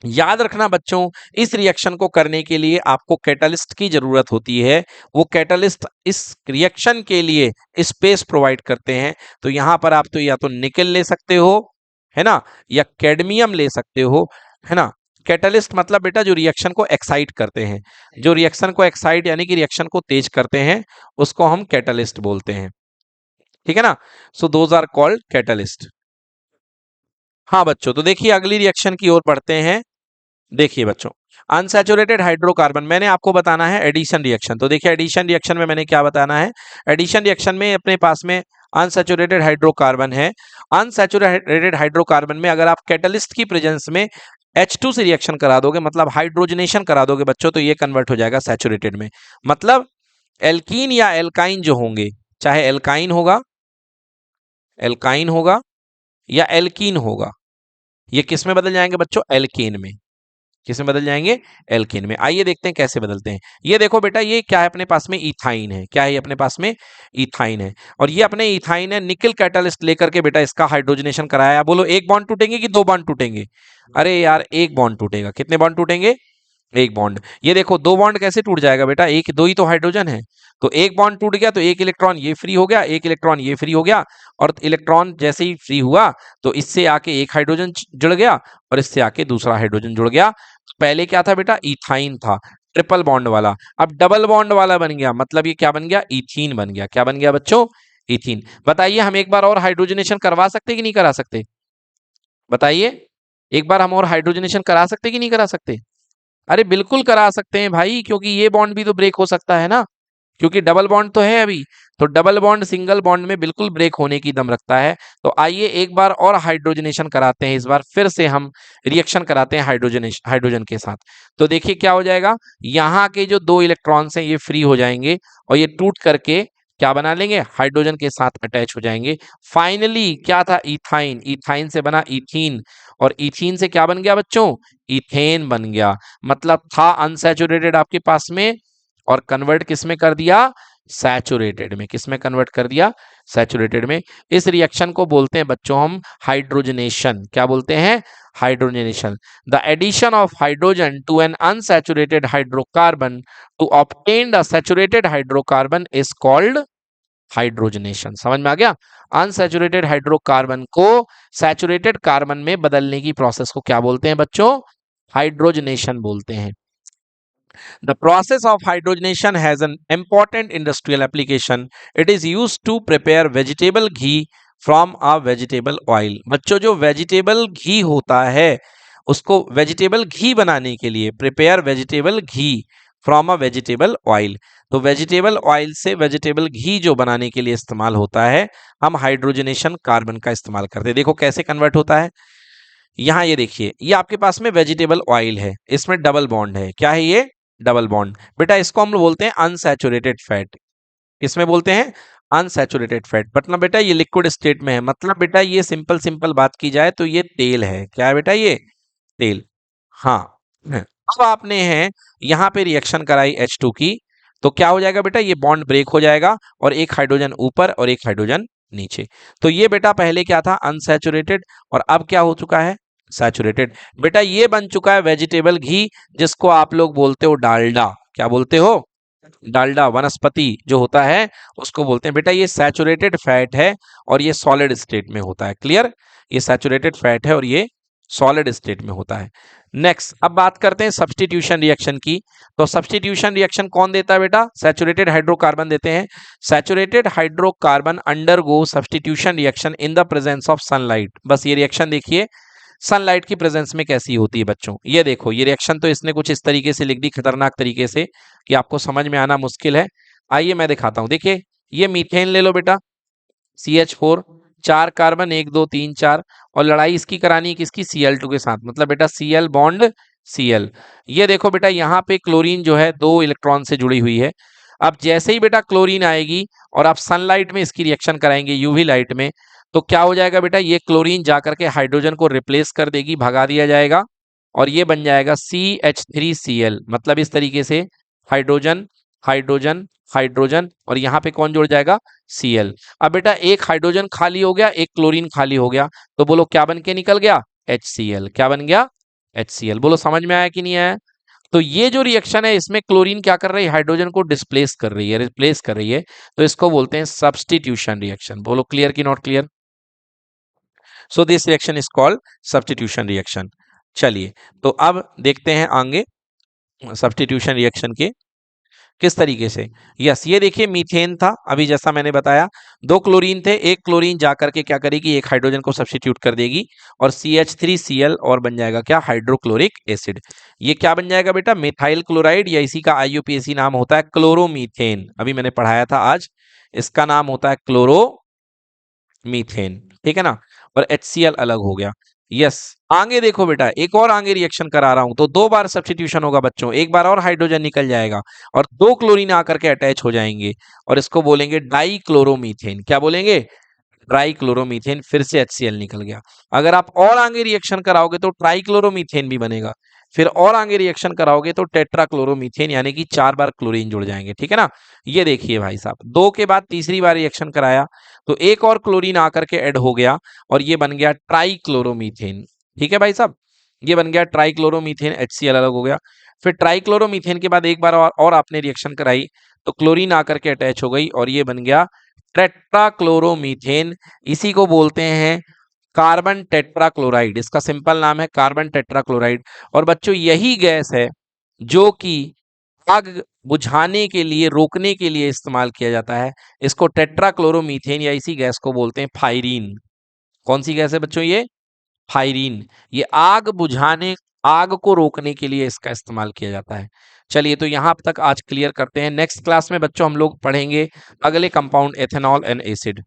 याद रखना बच्चों, इस रिएक्शन को करने के लिए आपको कैटलिस्ट की जरूरत होती है। वो कैटलिस्ट इस रिएक्शन के लिए स्पेस प्रोवाइड करते हैं। तो यहां पर आप तो या तो निकल ले सकते हो, है ना, या कैडमियम ले सकते हो, है ना। कैटलिस्ट मतलब बेटा जो रिएक्शन को एक्साइट करते हैं, जो रिएक्शन को एक्साइट यानी कि रिएक्शन को तेज करते हैं, उसको हम कैटलिस्ट बोलते हैं, ठीक है ना। So those are called catalyst. हाँ बच्चों, तो देखिए अगली रिएक्शन की ओर बढ़ते हैं। देखिए बच्चों, अनसैचुरेटेड हाइड्रोकार्बन मैंने आपको बताना है एडिशन रिएक्शन। तो देखिए एडिशन रिएक्शन में मैंने क्या बताना है। एडिशन रिएक्शन में अपने पास में अनसैचुरेटेड हाइड्रोकार्बन है। अनसैचुरेटेड हाइड्रोकार्बन में अगर आप कैटलिस्ट की प्रेजेंस में H2 से रिएक्शन करा दोगे, मतलब हाइड्रोजनेशन करा दोगे बच्चों, तो ये कन्वर्ट हो जाएगा सैचुरेटेड में। मतलब एल्कीन या एल्काइन जो होंगे, चाहे एल्काइन होगा या एल्कीन होगा, ये किस में बदल जाएंगे बच्चों? एल्केन में। किसमें बदल जाएंगे? एल्केन में। आइए देखते हैं कैसे बदलते हैं। ये देखो बेटा, ये क्या है अपने पास में? इथाइन है। क्या है अपने पास में? इथाइन है। और ये अपने इथाइन है, निकल कैटलिस्ट लेकर के बेटा इसका हाइड्रोजनेशन कराया। बोलो एक बॉन्ड टूटेंगे कि दो बॉन्ड टूटेंगे? अरे यार एक बॉन्ड टूटेगा। कितने बॉन्ड टूटेंगे? एक बॉन्ड। ये देखो दो बॉन्ड कैसे टूट जाएगा बेटा? एक दो ही तो हाइड्रोजन है। तो एक बॉन्ड टूट गया तो एक इलेक्ट्रॉन ये फ्री हो गया, एक इलेक्ट्रॉन ये फ्री हो गया। और इलेक्ट्रॉन जैसे ही फ्री हुआ तो इससे आके एक हाइड्रोजन जुड़ गया और इससे आके दूसरा हाइड्रोजन जुड़ गया। तो पहले क्या था बेटा? इथाइन था, ट्रिपल बॉन्ड वाला। अब डबल बॉन्ड वाला बन गया, मतलब ये क्या बन गया? इथीन बन गया। क्या बन गया बच्चों? इथीन। बताइए हम एक बार और हाइड्रोजनेशन करवा सकते कि नहीं करा सकते? बताइए, एक बार हम और हाइड्रोजनेशन करा सकते कि नहीं करा सकते? अरे बिल्कुल करा सकते हैं भाई, क्योंकि ये बॉन्ड भी तो ब्रेक हो सकता है ना, क्योंकि डबल बॉन्ड तो है अभी। तो डबल बॉन्ड सिंगल बॉन्ड में बिल्कुल ब्रेक होने की दम रखता है। तो आइए एक बार और हाइड्रोजनेशन कराते हैं। इस बार फिर से हम रिएक्शन कराते हैं हाइड्रोजन के साथ। तो देखिए क्या हो जाएगा, यहाँ के जो दो इलेक्ट्रॉन्स हैं ये फ्री हो जाएंगे और ये टूट करके क्या बना लेंगे? हाइड्रोजन के साथ अटैच हो जाएंगे। फाइनली क्या था? इथाइन। इथाइन से बना इथीन और इथीन से क्या बन गया बच्चों? इथेन बन गया। मतलब था अनसैचुरेटेड आपके पास में और कन्वर्ट किस में कर दिया? सैचुरेटेड में। किस में कन्वर्ट कर दिया? सैचुरेटेड में। इस रिएक्शन को बोलते हैं बच्चों हम हाइड्रोजनेशन। क्या बोलते हैं? Hydrogenation. The addition of hydrogen to an unsaturated hydrocarbon to obtain a saturated hydrocarbon is called hydrogenation. समझ में आ गया? अनसैचुरेटेड हाइड्रोकार्बन को सैचुरेटेड कार्बन में बदलने की प्रोसेस को क्या बोलते हैं बच्चों? हाइड्रोजनेशन बोलते हैं। The process of hydrogenation has an important industrial application. It is used to prepare vegetable ghee from a vegetable oil. बच्चों जो vegetable घी होता है उसको vegetable घी बनाने के लिए prepare vegetable ghee from a vegetable oil. तो vegetable oil से vegetable घी जो बनाने के लिए इस्तेमाल होता है, हम हाइड्रोजनेशन कार्बन का इस्तेमाल करते हैं। देखो कैसे कन्वर्ट होता है। यहाँ ये देखिए, ये आपके पास में वेजिटेबल ऑयल है, इसमें डबल बॉन्ड है। क्या है ये? Double bond. बेटा इसको हम लोग बोलते हैं अनसैचुरेटेड फैट। इसमें बोलते हैं अनसैचुरेटेड फैट। मतलब बेटा ये लिक्विड स्टेट में है। मतलब बेटा ये सिंपल सिंपल बात की जाए तो ये तेल है। क्या है बेटा? ये तेल। हाँ। अब आपने है यहाँ पे रिएक्शन कराई H2 की, तो क्या हो जाएगा बेटा? ये बॉन्ड ब्रेक हो जाएगा और एक हाइड्रोजन ऊपर और एक हाइड्रोजन नीचे। तो ये बेटा पहले क्या था? अनसैचुरेटेड, और अब क्या हो चुका है? सैचुरेटेड। बेटा ये बन चुका है वेजिटेबल घी, जिसको आप लोग बोलते हो डालडा। क्या बोलते हो? डालडा। वनस्पति जो होता है उसको बोलते हैं। बेटा ये सैचुरेटेड फैट है और ये सॉलिड स्टेट में होता है। क्लियर? ये सैचुरेटेड फैट है और ये सॉलिड स्टेट में होता है। नेक्स्ट, अब बात करते हैं सब्स्टिट्यूशन रिएक्शन की। तो सब्स्टिट्यूशन रिएक्शन कौन देता है बेटा? सैचुरेटेड हाइड्रोकार्बन देते हैं। Saturated hydrocarbon undergo substitution reaction in the presence of sunlight. बस ये रिएक्शन देखिए सनलाइट की प्रेजेंस में कैसी होती है बच्चों। ये देखो, ये रिएक्शन तो इसने कुछ इस तरीके से लिख दी, खतरनाक तरीके से, कि आपको समझ में आना मुश्किल है। आइए मैं दिखाता हूं। देखिए ये मीथेन ले लो बेटा, CH4, 4 कार्बन, 1 2 3 4, और लड़ाई इसकी करानी है किसकी, Cl2 के साथ, मतलब बेटा Cl बॉन्ड Cl। ये देखो बेटा यहाँ पे क्लोरीन जो है 2 इलेक्ट्रॉन से जुड़ी हुई है। अब जैसे ही बेटा क्लोरीन आएगी और आप सनलाइट में इसकी रिएक्शन कराएंगे, यूवी लाइट में, तो क्या हो जाएगा बेटा, ये क्लोरीन जाकर के हाइड्रोजन को रिप्लेस कर देगी, भगा दिया जाएगा, और ये बन जाएगा CH3Cl। मतलब इस तरीके से हाइड्रोजन हाइड्रोजन हाइड्रोजन, और यहाँ पे कौन जुड़ जाएगा, Cl। अब बेटा एक हाइड्रोजन खाली हो गया, एक क्लोरीन खाली हो गया, तो बोलो क्या बन के निकल गया, HCl। क्या बन गया, HCl। बोलो समझ में आया कि नहीं आया। तो ये जो रिएक्शन है इसमें क्लोरीन क्या कर रही है, हाइड्रोजन को डिस्प्लेस कर रही है, रिप्लेस कर रही है, तो इसको बोलते हैं सब्स्टिट्यूशन रिएक्शन। बोलो क्लियर की not clear. So this reaction is called substitution reaction. चलिए तो अब देखते हैं आगे सब्स्टिट्यूशन रिएक्शन के किस तरीके से। यस, ये देखिए मीथेन था, अभी जैसा मैंने बताया 2 क्लोरीन थे, एक क्लोरीन जाकर के क्या करेगी, एक हाइड्रोजन को सब्स्टिट्यूट कर देगी और CH3Cl और बन जाएगा क्या, हाइड्रोक्लोरिक एसिड। ये क्या बन जाएगा बेटा, मिथाइल क्लोराइड, या इसी का IUPAC नाम होता है क्लोरोमीथेन। अभी मैंने पढ़ाया था आज, इसका नाम होता है क्लोरोमीथेन, ठीक है ना। और HCl अलग हो गया। यस, आगे देखो बेटा, एक और आगे रिएक्शन करा रहा हूं तो 2 बार सब्स्टिट्यूशन होगा बच्चों, एक बार और हाइड्रोजन निकल जाएगा और 2 क्लोरीन आकर के अटैच हो जाएंगे और इसको बोलेंगे डाइक्लोरोमीथेन। क्या बोलेंगे, ट्राइक्लोरोमीथेन। फिर से HCl निकल गया। अगर आप और आगे रिएक्शन कराओगे तो ट्राइक्लोरोमीथेन भी बनेगा, फिर और आगे रिएक्शन कराओगे तो टेट्राक्लोरोमीथेन, यानी कि 4 बार क्लोरीन जुड़ जाएंगे, ठीक है ना। ये देखिए भाई साहब, 2 के बाद तीसरी बार रिएक्शन कराया तो एक और क्लोरीन आकर के ऐड हो गया और ये बन गया ट्राइक्लोरोमीथेन, ठीक है भाई साहब, ये बन गया ट्राइक्लोरोमीथेन, HCl अलग हो गया। फिर ट्राइक्लोरोमीथेन के बाद एक बार और आपने रिएक्शन कराई तो क्लोरीन आकर के अटैच हो गई और ये बन गया टेट्राक्लोरोमीथेन। इसी को बोलते हैं कार्बन टेट्राक्लोराइड, इसका सिंपल नाम है कार्बन टेट्राक्लोराइड। और बच्चों यही गैस है जो कि आग बुझाने के लिए, रोकने के लिए इस्तेमाल किया जाता है। इसको टेट्राक्लोरोमीथेन या इसी गैस को बोलते हैं फायरीन। कौन सी गैस है बच्चों, ये फायरीन। ये आग बुझाने, आग को रोकने के लिए इसका इस्तेमाल किया जाता है। चलिए तो यहां तक आज क्लियर करते हैं। नेक्स्ट क्लास में बच्चों हम लोग पढ़ेंगे अगले कंपाउंड एथेनॉल एंड एसिड।